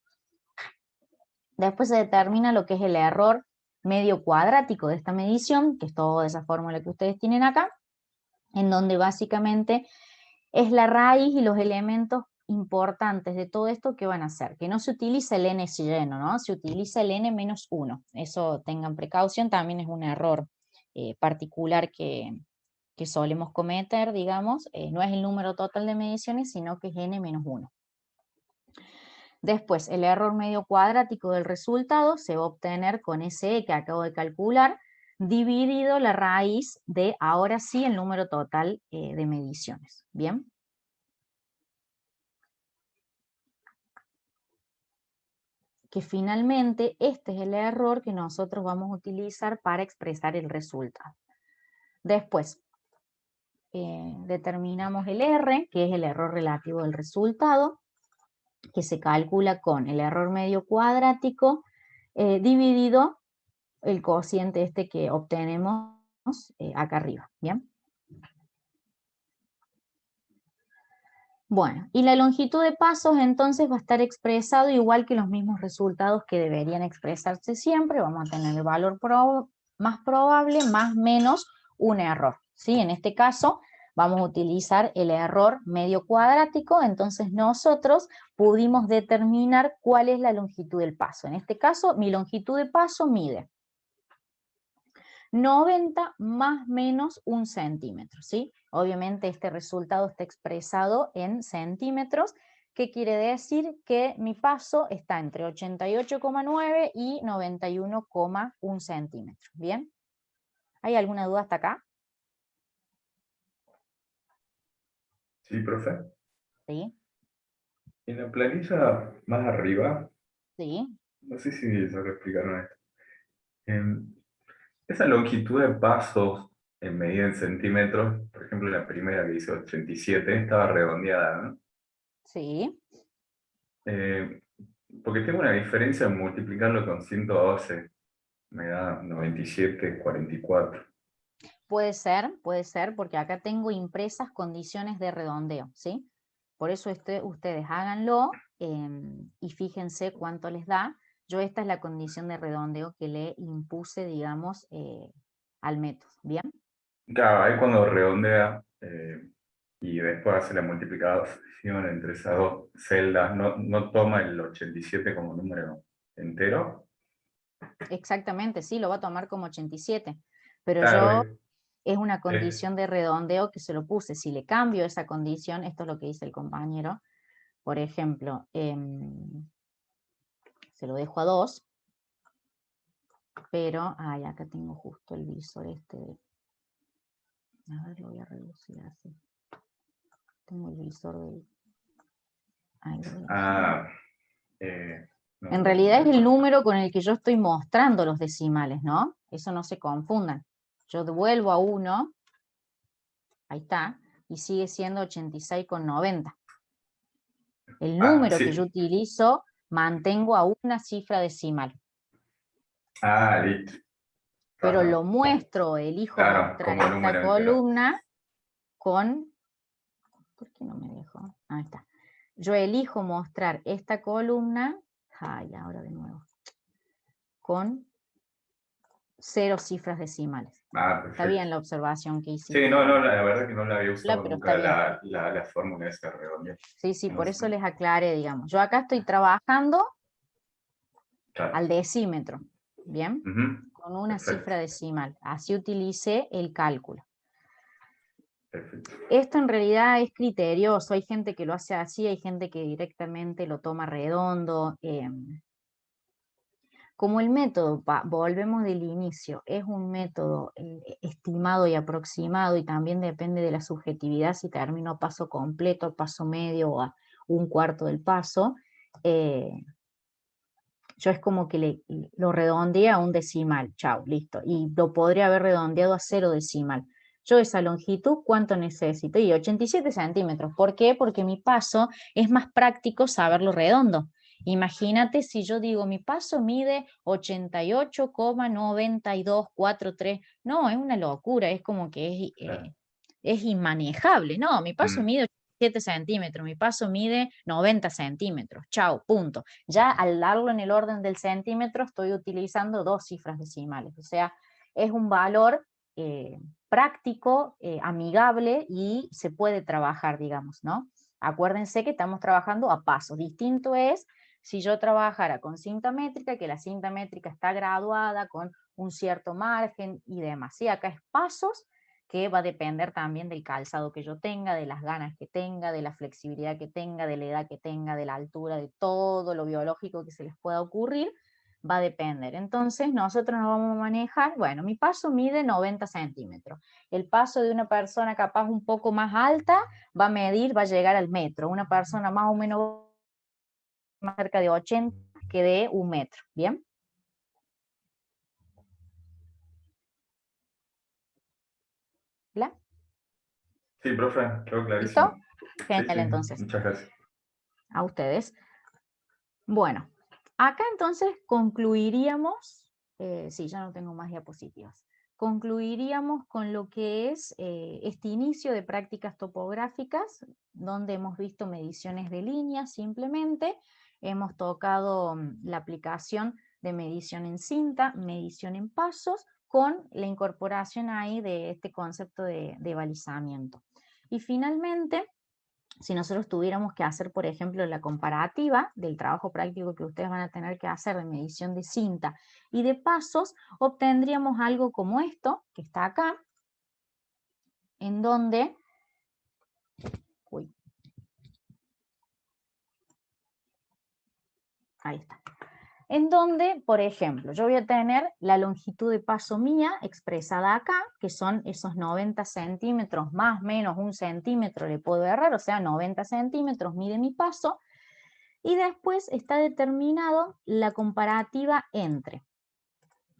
Después se determina lo que es el error medio cuadrático de esta medición, que es toda esa fórmula que ustedes tienen acá, en donde básicamente es la raíz y los elementos importantes de todo esto que van a hacer. Que no se utiliza el n lleno, ¿no? Se utiliza el n menos 1. Eso tengan precaución, también es un error particular que solemos cometer, digamos, no es el número total de mediciones, sino que es n menos 1. Después, el error medio cuadrático del resultado se va a obtener con ese e que acabo de calcular, dividido la raíz de, ahora sí, el número total de mediciones. ¿Bien? Que finalmente este es el error que nosotros vamos a utilizar para expresar el resultado. Después, determinamos el R, que es el error relativo del resultado, que se calcula con el error medio cuadrático dividido el cociente este que obtenemos acá arriba. ¿Bien? Bueno, y la longitud de pasos entonces va a estar expresado igual que los mismos resultados que deberían expresarse siempre. Vamos a tener el valor más probable más menos un error, ¿sí? En este caso vamos a utilizar el error medio cuadrático, entonces nosotros pudimos determinar cuál es la longitud del paso. En este caso, mi longitud de paso mide 90 más menos 1 centímetro, ¿sí? Obviamente este resultado está expresado en centímetros, que quiere decir que mi paso está entre 88,9 y 91,1 centímetros. ¿Bien? ¿Hay alguna duda hasta acá? Sí, profe. Sí. En la planilla más arriba, Sí. no sé si ya lo explicaron esto. Esa longitud de pasos en medida en centímetros, por ejemplo, la primera que hice 87, estaba redondeada, ¿no? Sí. Porque tengo una diferencia en multiplicarlo con 112, me da 97,44. Puede ser, porque acá tengo impresas condiciones de redondeo, ¿sí? Por eso ustedes háganlo y fíjense cuánto les da. Yo esta es la condición de redondeo que le impuse, digamos, al método, ¿bien? Claro, ahí cuando redondea y después hace la multiplicación entre esas dos celdas, no toma el 87 como número entero. Exactamente, sí, lo va a tomar como 87, pero Claro, yo es una condición de redondeo que se lo puse. Si le cambio esa condición, esto es lo que dice el compañero, por ejemplo, se lo dejo a 2, pero, acá tengo justo el visor este, a ver, lo voy a reducir así. Tengo el visor de... no, en realidad es el número con el que yo estoy mostrando los decimales, ¿no? Eso no se confundan. Yo devuelvo a 1, ahí está, y sigue siendo 86,90. El número sí. que yo utilizo, mantengo a una cifra decimal. Listo. Pero Ajá. lo muestro, elijo Claro, mostrar como esta número entero. columna con... ¿Por qué no me dejó? Ahí está. Yo elijo mostrar esta columna, ahora de nuevo, con 0 cifras decimales. Ah, Está bien perfecto. la observación que hiciste. Sí, no, no, la verdad que no la había usado Pero nunca está bien. la fórmula esta redondeada. Sí, sí, No por sé. eso les aclaré, digamos. Yo acá estoy trabajando Claro. al decímetro, ¿bien? Ujú, Con una perfecto, cifra decimal. Así utilicé el cálculo. perfecto. Esto en realidad es criterioso. Hay gente que lo hace así, hay gente que directamente lo toma redondo. Como el método, volvemos del inicio, es un método estimado y aproximado y también depende de la subjetividad si termino paso completo, paso medio o a un cuarto del paso, yo es como que lo redondeé a un decimal, chao, listo, y lo podría haber redondeado a 0 decimal. Yo esa longitud, ¿cuánto necesito? Y 87 centímetros. ¿Por qué? Porque mi paso es más práctico saberlo redondo. Imagínate si yo digo mi paso mide 88,9243. No, es una locura, es como que es inmanejable. No, mi paso mide 87 centímetros, mi paso mide 90 centímetros. Chao, punto. Ya al darlo en el orden del centímetro estoy utilizando 2 cifras decimales. O sea, es un valor práctico, amigable y se puede trabajar, digamos, ¿no? Acuérdense que estamos trabajando a pasos. Distinto es si yo trabajara con cinta métrica, que la cinta métrica está graduada con un cierto margen y demás. ¿Sí? Acá es pasos, que va a depender también del calzado que yo tenga, de las ganas que tenga, de la flexibilidad que tenga, de la edad que tenga, de la altura, de todo lo biológico que se les pueda ocurrir, va a depender. Entonces nosotros nos vamos a manejar, bueno, mi paso mide 90 centímetros. El paso de una persona capaz un poco más alta va a llegar al metro. Una persona más o menos más cerca de 80 que de 1 metro, ¿bien? ¿La? Sí, profe, quedó ¿Listo? clarísimo. Genial, Sí, sí, entonces. muchas gracias. A ustedes. Bueno, acá entonces concluiríamos, sí, ya no tengo más diapositivas, concluiríamos con lo que es este inicio de prácticas topográficas, donde hemos visto mediciones de líneas simplemente, hemos tocado la aplicación de medición en cinta, medición en pasos, con la incorporación ahí de este concepto de balizamiento. Y finalmente, si nosotros tuviéramos que hacer, por ejemplo, la comparativa del trabajo práctico que ustedes van a tener que hacer de medición de cinta y de pasos, obtendríamos algo como esto, que está acá, en donde, ahí está, en donde, por ejemplo, yo voy a tener la longitud de paso mía expresada acá, que son esos 90 centímetros, más o menos 1 centímetro le puedo errar, o sea, 90 centímetros mide mi paso, y después está determinado la comparativa entre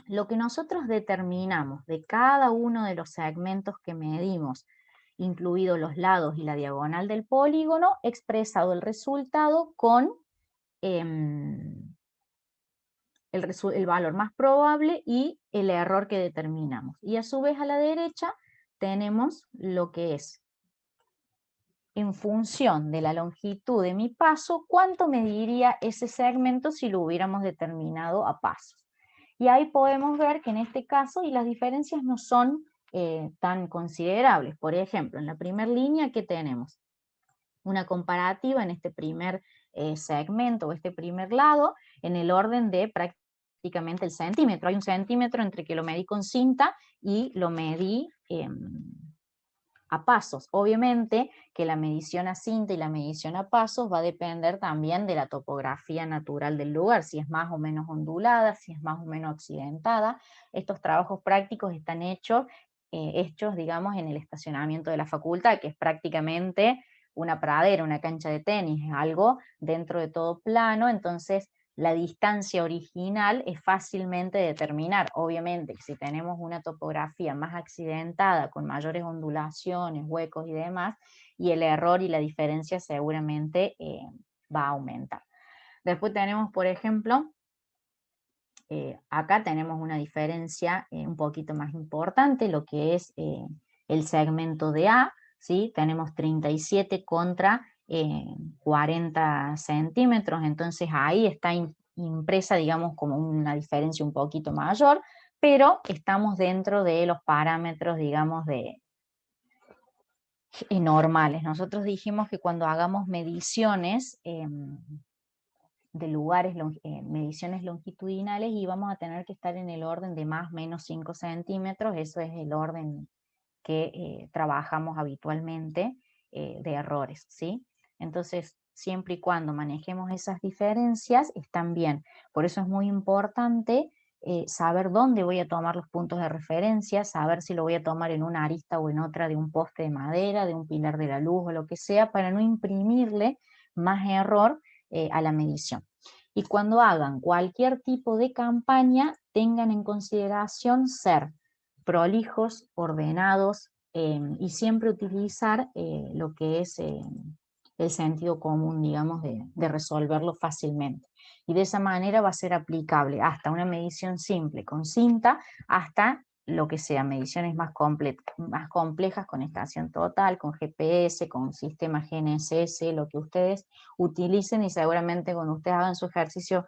lo que nosotros determinamos de cada uno de los segmentos que medimos, incluidos los lados y la diagonal del polígono, expresado el resultado con el valor más probable y el error que determinamos. Y a su vez a la derecha tenemos lo que es, en función de la longitud de mi paso, cuánto mediría ese segmento si lo hubiéramos determinado a pasos. Y ahí podemos ver que en este caso, y las diferencias no son tan considerables. Por ejemplo, en la primera línea, ¿qué tenemos? Una comparativa en este primer segmento o este primer lado, en el orden de prácticamente el centímetro. Hay 1 centímetro entre que lo medí con cinta y lo medí a pasos. Obviamente que la medición a cinta y la medición a pasos va a depender también de la topografía natural del lugar, si es más o menos ondulada, si es más o menos accidentada. Estos trabajos prácticos están hechos, digamos, en el estacionamiento de la facultad, que es prácticamente una pradera, una cancha de tenis, es algo dentro de todo plano, entonces la distancia original es fácilmente determinar. Obviamente que si tenemos una topografía más accidentada, con mayores ondulaciones, huecos y demás, y el error y la diferencia seguramente va a aumentar. Después tenemos, por ejemplo, acá tenemos una diferencia un poquito más importante, lo que es el segmento de A, ¿sí? Tenemos 37 contra 40 centímetros, entonces ahí está impresa, digamos, como una diferencia un poquito mayor, pero estamos dentro de los parámetros, digamos, normales. Nosotros dijimos que cuando hagamos mediciones de lugares, mediciones longitudinales, íbamos a tener que estar en el orden de más o menos 5 centímetros, eso es el orden que trabajamos habitualmente de errores, ¿sí? Entonces, siempre y cuando manejemos esas diferencias, están bien. Por eso es muy importante saber dónde voy a tomar los puntos de referencia, saber si lo voy a tomar en una arista o en otra de un poste de madera, de un pilar de la luz o lo que sea, para no imprimirle más error a la medición. Y cuando hagan cualquier tipo de campaña, tengan en consideración ser prolijos, ordenados, y siempre utilizar lo que es el sentido común, digamos, de resolverlo fácilmente. Y de esa manera va a ser aplicable hasta una medición simple con cinta, hasta lo que sea, mediciones más complejas con estación total, con GPS, con sistema GNSS, lo que ustedes utilicen, y seguramente cuando ustedes hagan su ejercicio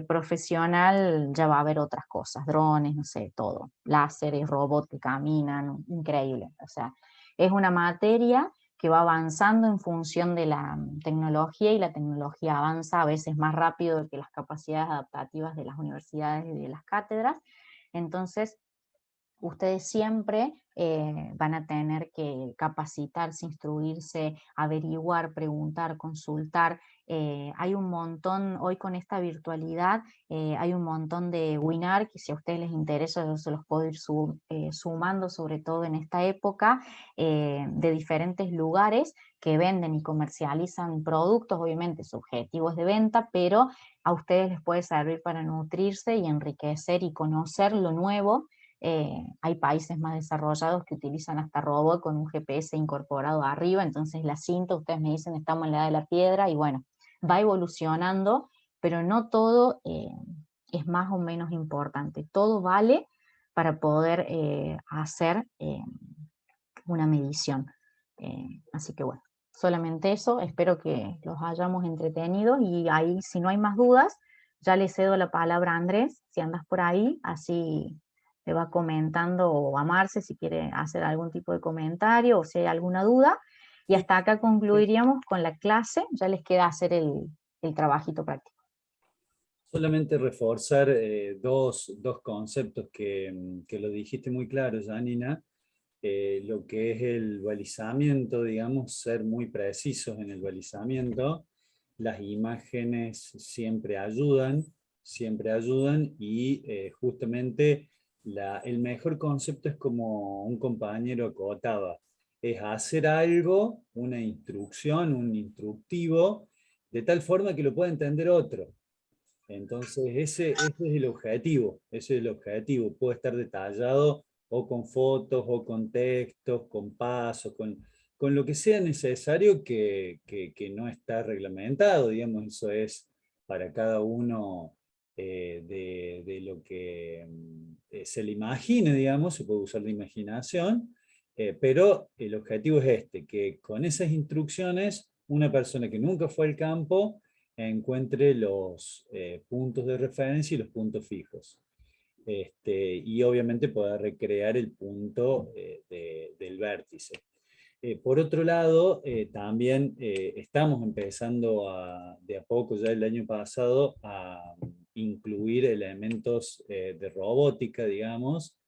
profesional ya va a haber otras cosas, drones, no sé, todo, láseres, robots que caminan, increíble. O sea, es una materia que va avanzando en función de la tecnología, y la tecnología avanza a veces más rápido que las capacidades adaptativas de las universidades y de las cátedras. Entonces, ustedes siempre van a tener que capacitarse, instruirse, averiguar, preguntar, consultar. Hay un montón, hoy con esta virtualidad, hay un montón de webinars que si a ustedes les interesa yo se los puedo ir sumando, sobre todo en esta época, de diferentes lugares que venden y comercializan productos, obviamente su objetivo es de venta, pero a ustedes les puede servir para nutrirse y enriquecer y conocer lo nuevo. Hay países más desarrollados que utilizan hasta robot con un GPS incorporado arriba, entonces la cinta, ustedes me dicen, estamos en la edad de la piedra, y bueno, va evolucionando, pero no todo es más o menos importante, todo vale para poder hacer una medición. Así que bueno, solamente eso, espero que los hayamos entretenido, y ahí si no hay más dudas, ya le cedo la palabra a Andrés, si andas por ahí, así le va comentando, o a Marce si quiere hacer algún tipo de comentario o si hay alguna duda, y hasta acá concluiríamos con la clase, ya les queda hacer el trabajito práctico. Solamente reforzar dos conceptos que lo dijiste muy claro, Janina. Lo que es el balizamiento, digamos, ser muy precisos en el balizamiento. Las imágenes siempre ayudan, y justamente el mejor concepto es como un compañero acotaba, es hacer algo, una instrucción, un instructivo, de tal forma que lo pueda entender otro. Entonces ese es el objetivo, puede estar detallado o con fotos, o con textos, con pasos, con lo que sea necesario que no está reglamentado, digamos, eso es para cada uno de lo que se le imagine, digamos, se puede usar la imaginación, pero el objetivo es que con esas instrucciones una persona que nunca fue al campo encuentre los puntos de referencia y los puntos fijos. Y obviamente poder recrear el punto del vértice. Por otro lado, también estamos empezando de a poco, ya el año pasado, a incluir elementos de robótica, digamos.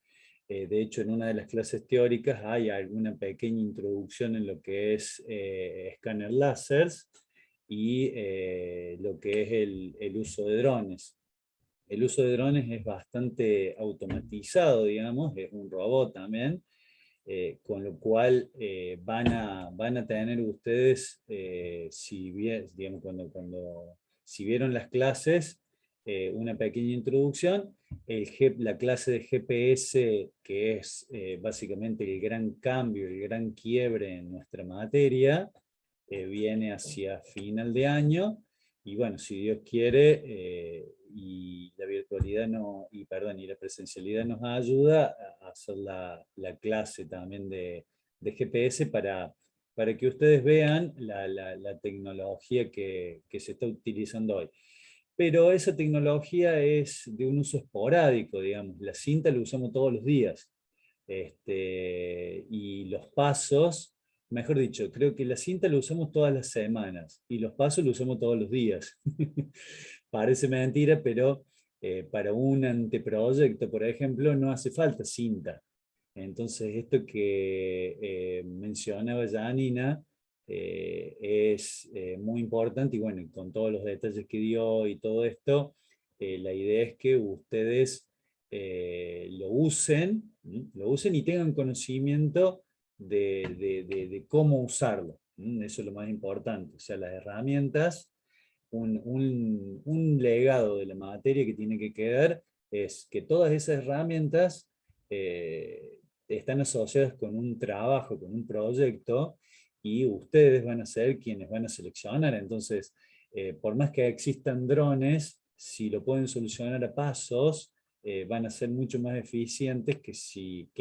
De hecho, en una de las clases teóricas hay alguna pequeña introducción en lo que es escáner láseres y lo que es el uso de drones. El uso de drones es bastante automatizado, digamos, es un robot también, con lo cual van a tener ustedes, si vieron las clases, una pequeña introducción, la clase de GPS, que es básicamente el gran cambio, el gran quiebre en nuestra materia, viene hacia final de año, y bueno, si Dios quiere, y la virtualidad y la presencialidad nos ayuda a hacer la clase también de GPS para que ustedes vean la tecnología que se está utilizando hoy. pero esa tecnología es de un uso esporádico, digamos. La cinta la usamos todos los días. Y los pasos, mejor dicho, creo que la cinta la usamos todas las semanas y los pasos los usamos todos los días. Parece mentira, pero para un anteproyecto, por ejemplo, no hace falta cinta. Entonces, esto que mencionaba Janina es muy importante, y bueno, con todos los detalles que dio y todo esto, la idea es que ustedes lo usen y tengan conocimiento de cómo usarlo. Eso es lo más importante. O sea, las herramientas, un legado de la materia que tiene que quedar es que todas esas herramientas están asociadas con un trabajo, con un proyecto, y ustedes van a ser quienes van a seleccionar. Entonces, por más que existan drones, si lo pueden solucionar a pasos, van a ser mucho más eficientes que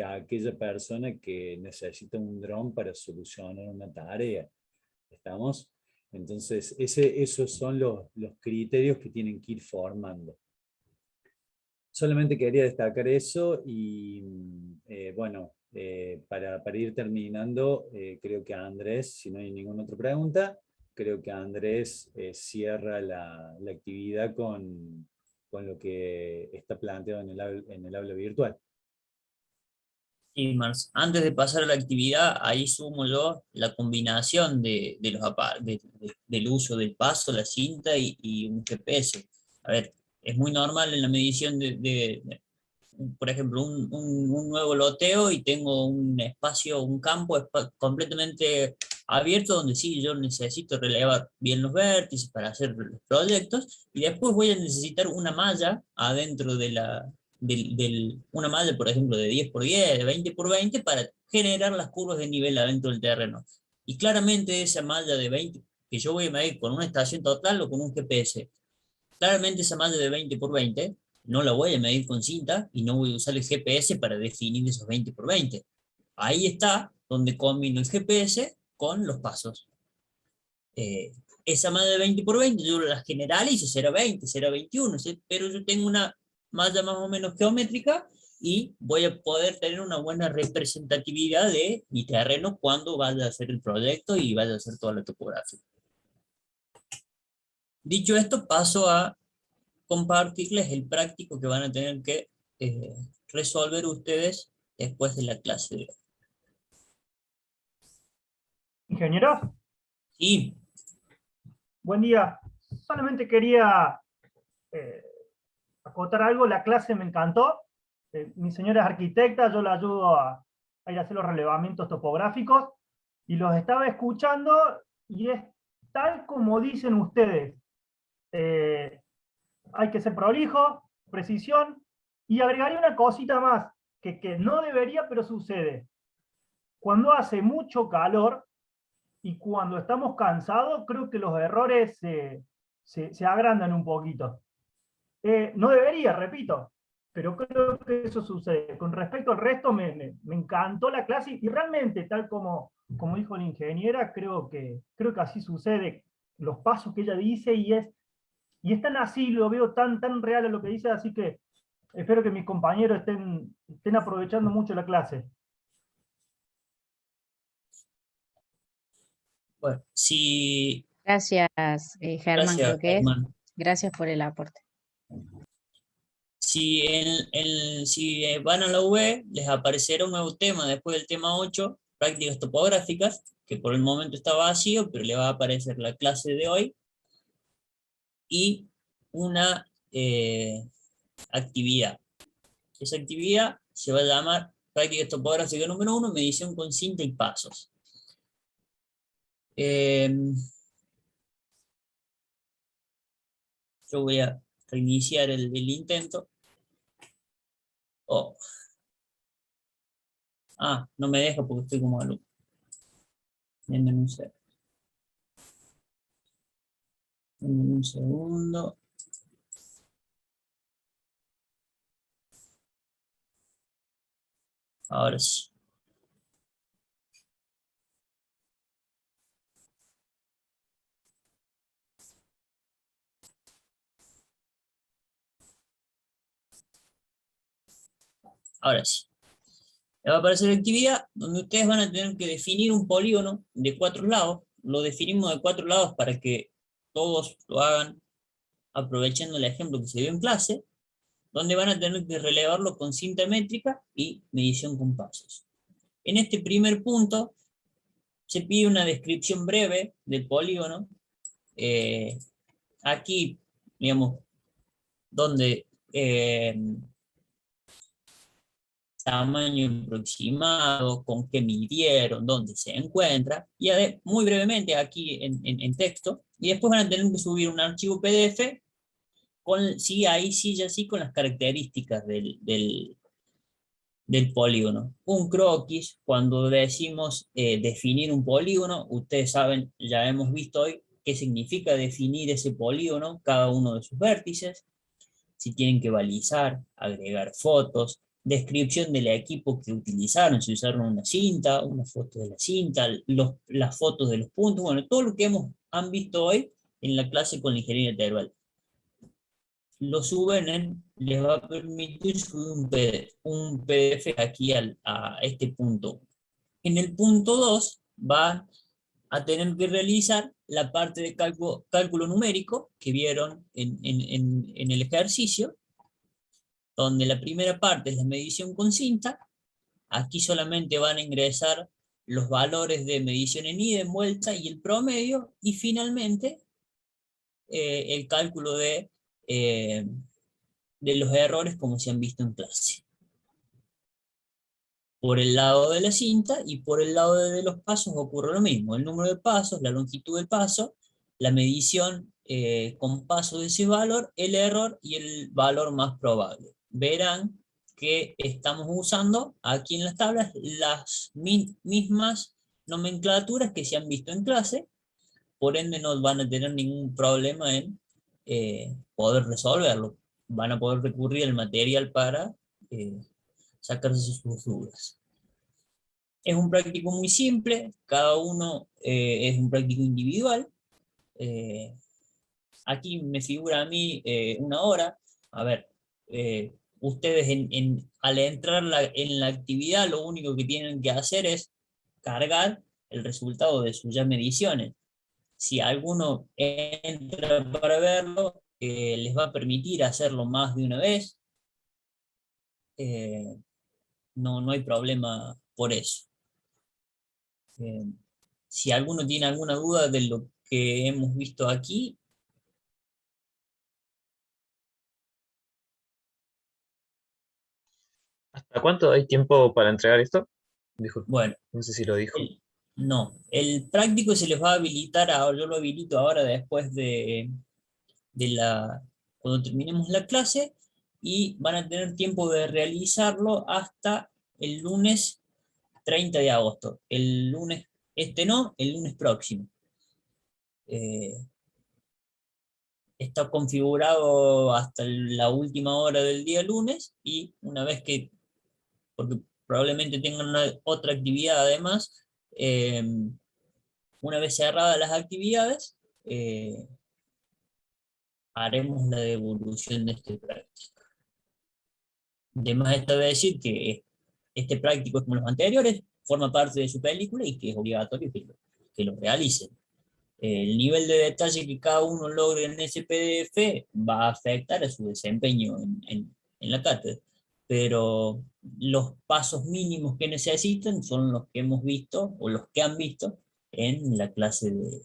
aquella persona que necesita un dron para solucionar una tarea. ¿Estamos? Entonces, esos son los criterios que tienen que ir formando. Solamente quería destacar eso y bueno, para ir terminando, creo que Andrés, si no hay ninguna otra pregunta, creo que Andrés cierra la actividad con lo que está planteado en el aula virtual. Sí, Marx. Antes de pasar a la actividad, ahí sumo yo la combinación del uso del paso, la cinta y un GPS. A ver, es muy normal en la medición por ejemplo, un nuevo loteo y tengo un espacio, un campo completamente abierto donde sí, yo necesito relevar bien los vértices para hacer los proyectos y después voy a necesitar una malla adentro de una malla, por ejemplo, de 10 por 10, de 20 por 20 para generar las curvas de nivel adentro del terreno. Y claramente esa malla de 20, que yo voy a medir con una estación total o con un GPS, claramente esa malla de 20 por 20 no la voy a medir con cinta y no voy a usar el GPS para definir esos 20 por 20. Ahí está donde combino el GPS con los pasos. Esa malla de 20 por 20 yo la generalizo, será 20, será 21, pero yo tengo una malla más o menos geométrica y voy a poder tener una buena representatividad de mi terreno cuando vaya a hacer el proyecto y vaya a hacer toda la topografía. Dicho esto, paso a compartirles el práctico que van a tener que resolver ustedes después de la clase de hoy. ¿Ingeniero? Sí. Buen día. Solamente quería acotar algo. La clase me encantó. Mi señora es arquitecta, yo la ayudo a ir a hacer los relevamientos topográficos, y los estaba escuchando, y es tal como dicen ustedes. Hay que ser prolijo, precisión, y agregaría una cosita más, que no debería, pero sucede. Cuando hace mucho calor y cuando estamos cansados, creo que los errores se agrandan un poquito. No debería, repito, pero creo que eso sucede. Con respecto al resto, me encantó la clase, y realmente, tal como dijo la ingeniera, creo que así sucede. Los pasos que ella dice, y es tan así, lo veo tan real a lo que dice, así que espero que mis compañeros estén aprovechando mucho la clase. Bueno, si... Gracias, Germán, Gracias, creo que es. Germán. Gracias por el aporte. Si van a la UB, les aparecerá un nuevo tema después del tema 8, prácticas topográficas, que por el momento está vacío, pero le va a aparecer la clase de hoy, y una actividad. Esa actividad se va a llamar prácticas topográficas número 1, medición con cinta y pasos. Yo voy a reiniciar el intento. Oh. No me deja porque estoy como alumno. Denme un segundo. Ahora sí. Ahora sí. Va a aparecer la actividad donde ustedes van a tener que definir un polígono de 4 lados. Lo definimos de 4 lados para que todos lo hagan aprovechando el ejemplo que se dio en clase, donde van a tener que relevarlo con cinta métrica y medición con pasos. En este primer punto se pide una descripción breve del polígono. Aquí, digamos, donde tamaño aproximado, con qué midieron, dónde se encuentra, y muy brevemente aquí en texto, y después van a tener que subir un archivo PDF, ahí sí, ya sí, con las características del polígono. Un croquis, cuando decimos definir un polígono, ustedes saben, ya hemos visto hoy, qué significa definir ese polígono, cada uno de sus vértices, si tienen que balizar, agregar fotos, descripción del equipo que utilizaron, si usaron una cinta, una foto de la cinta, las fotos de los puntos, bueno, todo lo que han visto hoy en la clase con la ingeniería Teruel. Lo suben les va a permitir subir un PDF aquí a este punto. En el punto 2 van a tener que realizar la parte de cálculo numérico que vieron en el ejercicio, donde la primera parte es la medición con cinta. Aquí solamente van a ingresar los valores de medición en ida, en vuelta y el promedio, y finalmente el cálculo de los errores como se han visto en clase. Por el lado de la cinta y por el lado de los pasos ocurre lo mismo. El número de pasos, la longitud del paso, la medición con paso de ese valor, el error y el valor más probable. Verán que estamos usando aquí en las tablas las mismas nomenclaturas que se han visto en clase, por ende no van a tener ningún problema en poder resolverlo. Van a poder recurrir al material para sacarse sus dudas. Es un práctico muy simple, cada uno es un práctico individual. Aquí me figura a mí una hora. A ver, ustedes al entrar en la actividad lo único que tienen que hacer es cargar el resultado de sus ya mediciones. Si alguno entra para verlo, les va a permitir hacerlo más de una vez. No hay problema por eso. Si alguno tiene alguna duda de lo que hemos visto aquí. ¿Hasta cuánto hay tiempo para entregar esto? Disculpe, bueno, no sé si lo dijo. No, el práctico se les va a habilitar ahora, yo lo habilito ahora después cuando terminemos la clase, y van a tener tiempo de realizarlo hasta el lunes 30 de agosto. El lunes, el lunes próximo. Está configurado hasta la última hora del día lunes, y una vez que, porque probablemente tengan otra actividad además, una vez cerradas las actividades, haremos la devolución de este práctico. Además está de decir que este práctico, como los anteriores, forma parte de su película y que es obligatorio que lo realicen. El nivel de detalle que cada uno logre en ese PDF va a afectar a su desempeño en la cátedra, pero los pasos mínimos que necesitan son los que hemos visto, o los que han visto en la clase de hoy.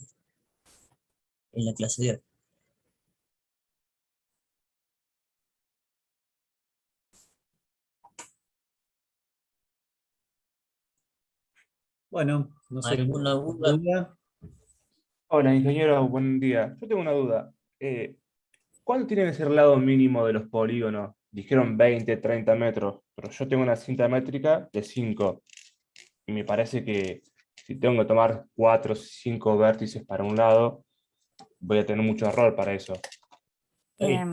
Bueno, no sé. ¿Alguna duda? Hola, ingeniero, buen día. Yo tengo una duda. ¿Cuánto tiene que ser el lado mínimo de los polígonos? Dijeron 20, 30 metros, pero yo tengo una cinta métrica de 5. Y me parece que si tengo que tomar 4 o 5 vértices para un lado, voy a tener mucho error para eso.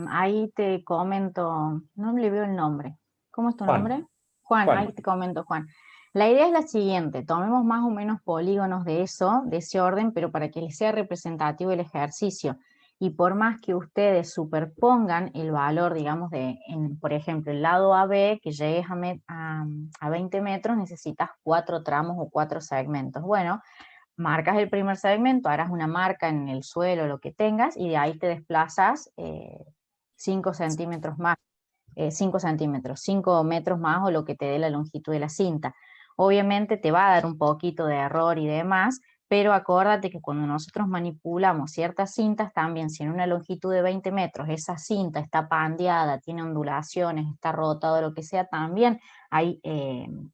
Ahí te comento, no le veo el nombre. ¿Cómo es tu Juan. nombre? Juan, ahí te comento, Juan. La idea es la siguiente: tomemos más o menos polígonos de ese orden, pero para que les sea representativo el ejercicio. y por más que ustedes superpongan el valor, digamos, por ejemplo, el lado AB, que llegues a 20 metros, necesitas 4 tramos o 4 segmentos. Bueno, marcas el primer segmento, harás una marca en el suelo, lo que tengas, y de ahí te desplazas 5 centímetros más, 5 centímetros, 5 metros más o lo que te dé la longitud de la cinta. Obviamente te va a dar un poquito de error y demás, pero acuérdate que cuando nosotros manipulamos ciertas cintas, también si en una longitud de 20 metros esa cinta está pandeada, tiene ondulaciones, está rotado, lo que sea, también hay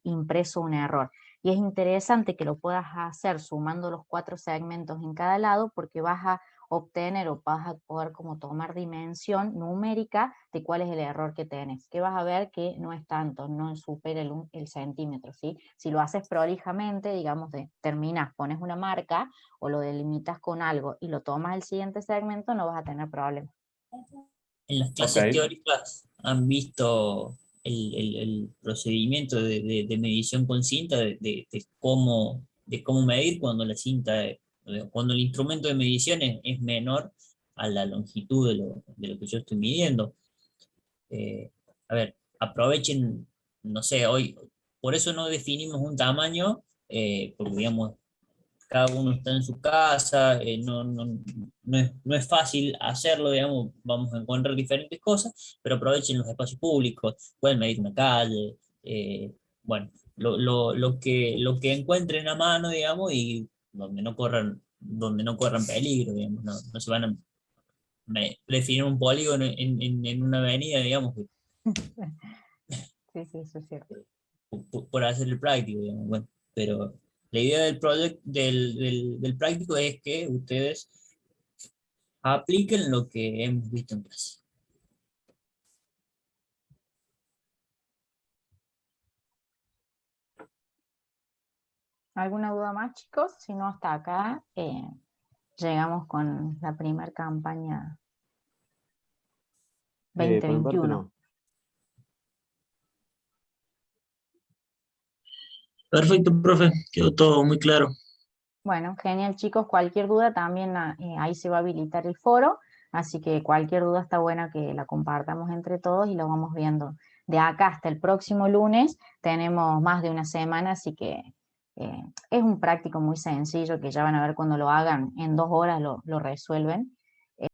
impreso un error. Y es interesante que lo puedas hacer sumando los 4 segmentos en cada lado, porque vas a obtener o vas a poder como tomar dimensión numérica de cuál es el error que tenés, que vas a ver que no es tanto, no supera el centímetro, ¿sí? Si lo haces prolijamente, digamos, terminas, pones una marca o lo delimitas con algo y lo tomas el siguiente segmento, no vas a tener problema. En las clases Ok. teóricas han visto el procedimiento de medición con cinta, de cómo medir cuando la cinta, cuando el instrumento de medición es menor a la longitud de lo que yo estoy midiendo. A ver, aprovechen, no sé, hoy, por eso no definimos un tamaño, porque digamos, cada uno está en su casa, no es fácil hacerlo, digamos, vamos a encontrar diferentes cosas, pero aprovechen los espacios públicos, pueden medir una calle, bueno, lo que encuentren a mano, digamos, y donde no corran peligro, digamos, no se van a definir un polígono en una avenida, digamos, Sí, sí, eso es cierto. por hacer el práctico, digamos, bueno, pero la idea del práctico es que ustedes apliquen lo que hemos visto en clase. ¿Alguna duda más, chicos? Si no, hasta acá llegamos con la primera campaña Por mi parte 2021. no. Perfecto, profe, quedó todo muy claro. Bueno, genial, chicos. Cualquier duda también ahí se va a habilitar el foro, así que cualquier duda está buena que la compartamos entre todos y lo vamos viendo. De acá hasta el próximo lunes tenemos más de una semana, así que es un práctico muy sencillo que ya van a ver cuando lo hagan, en 2 horas lo resuelven.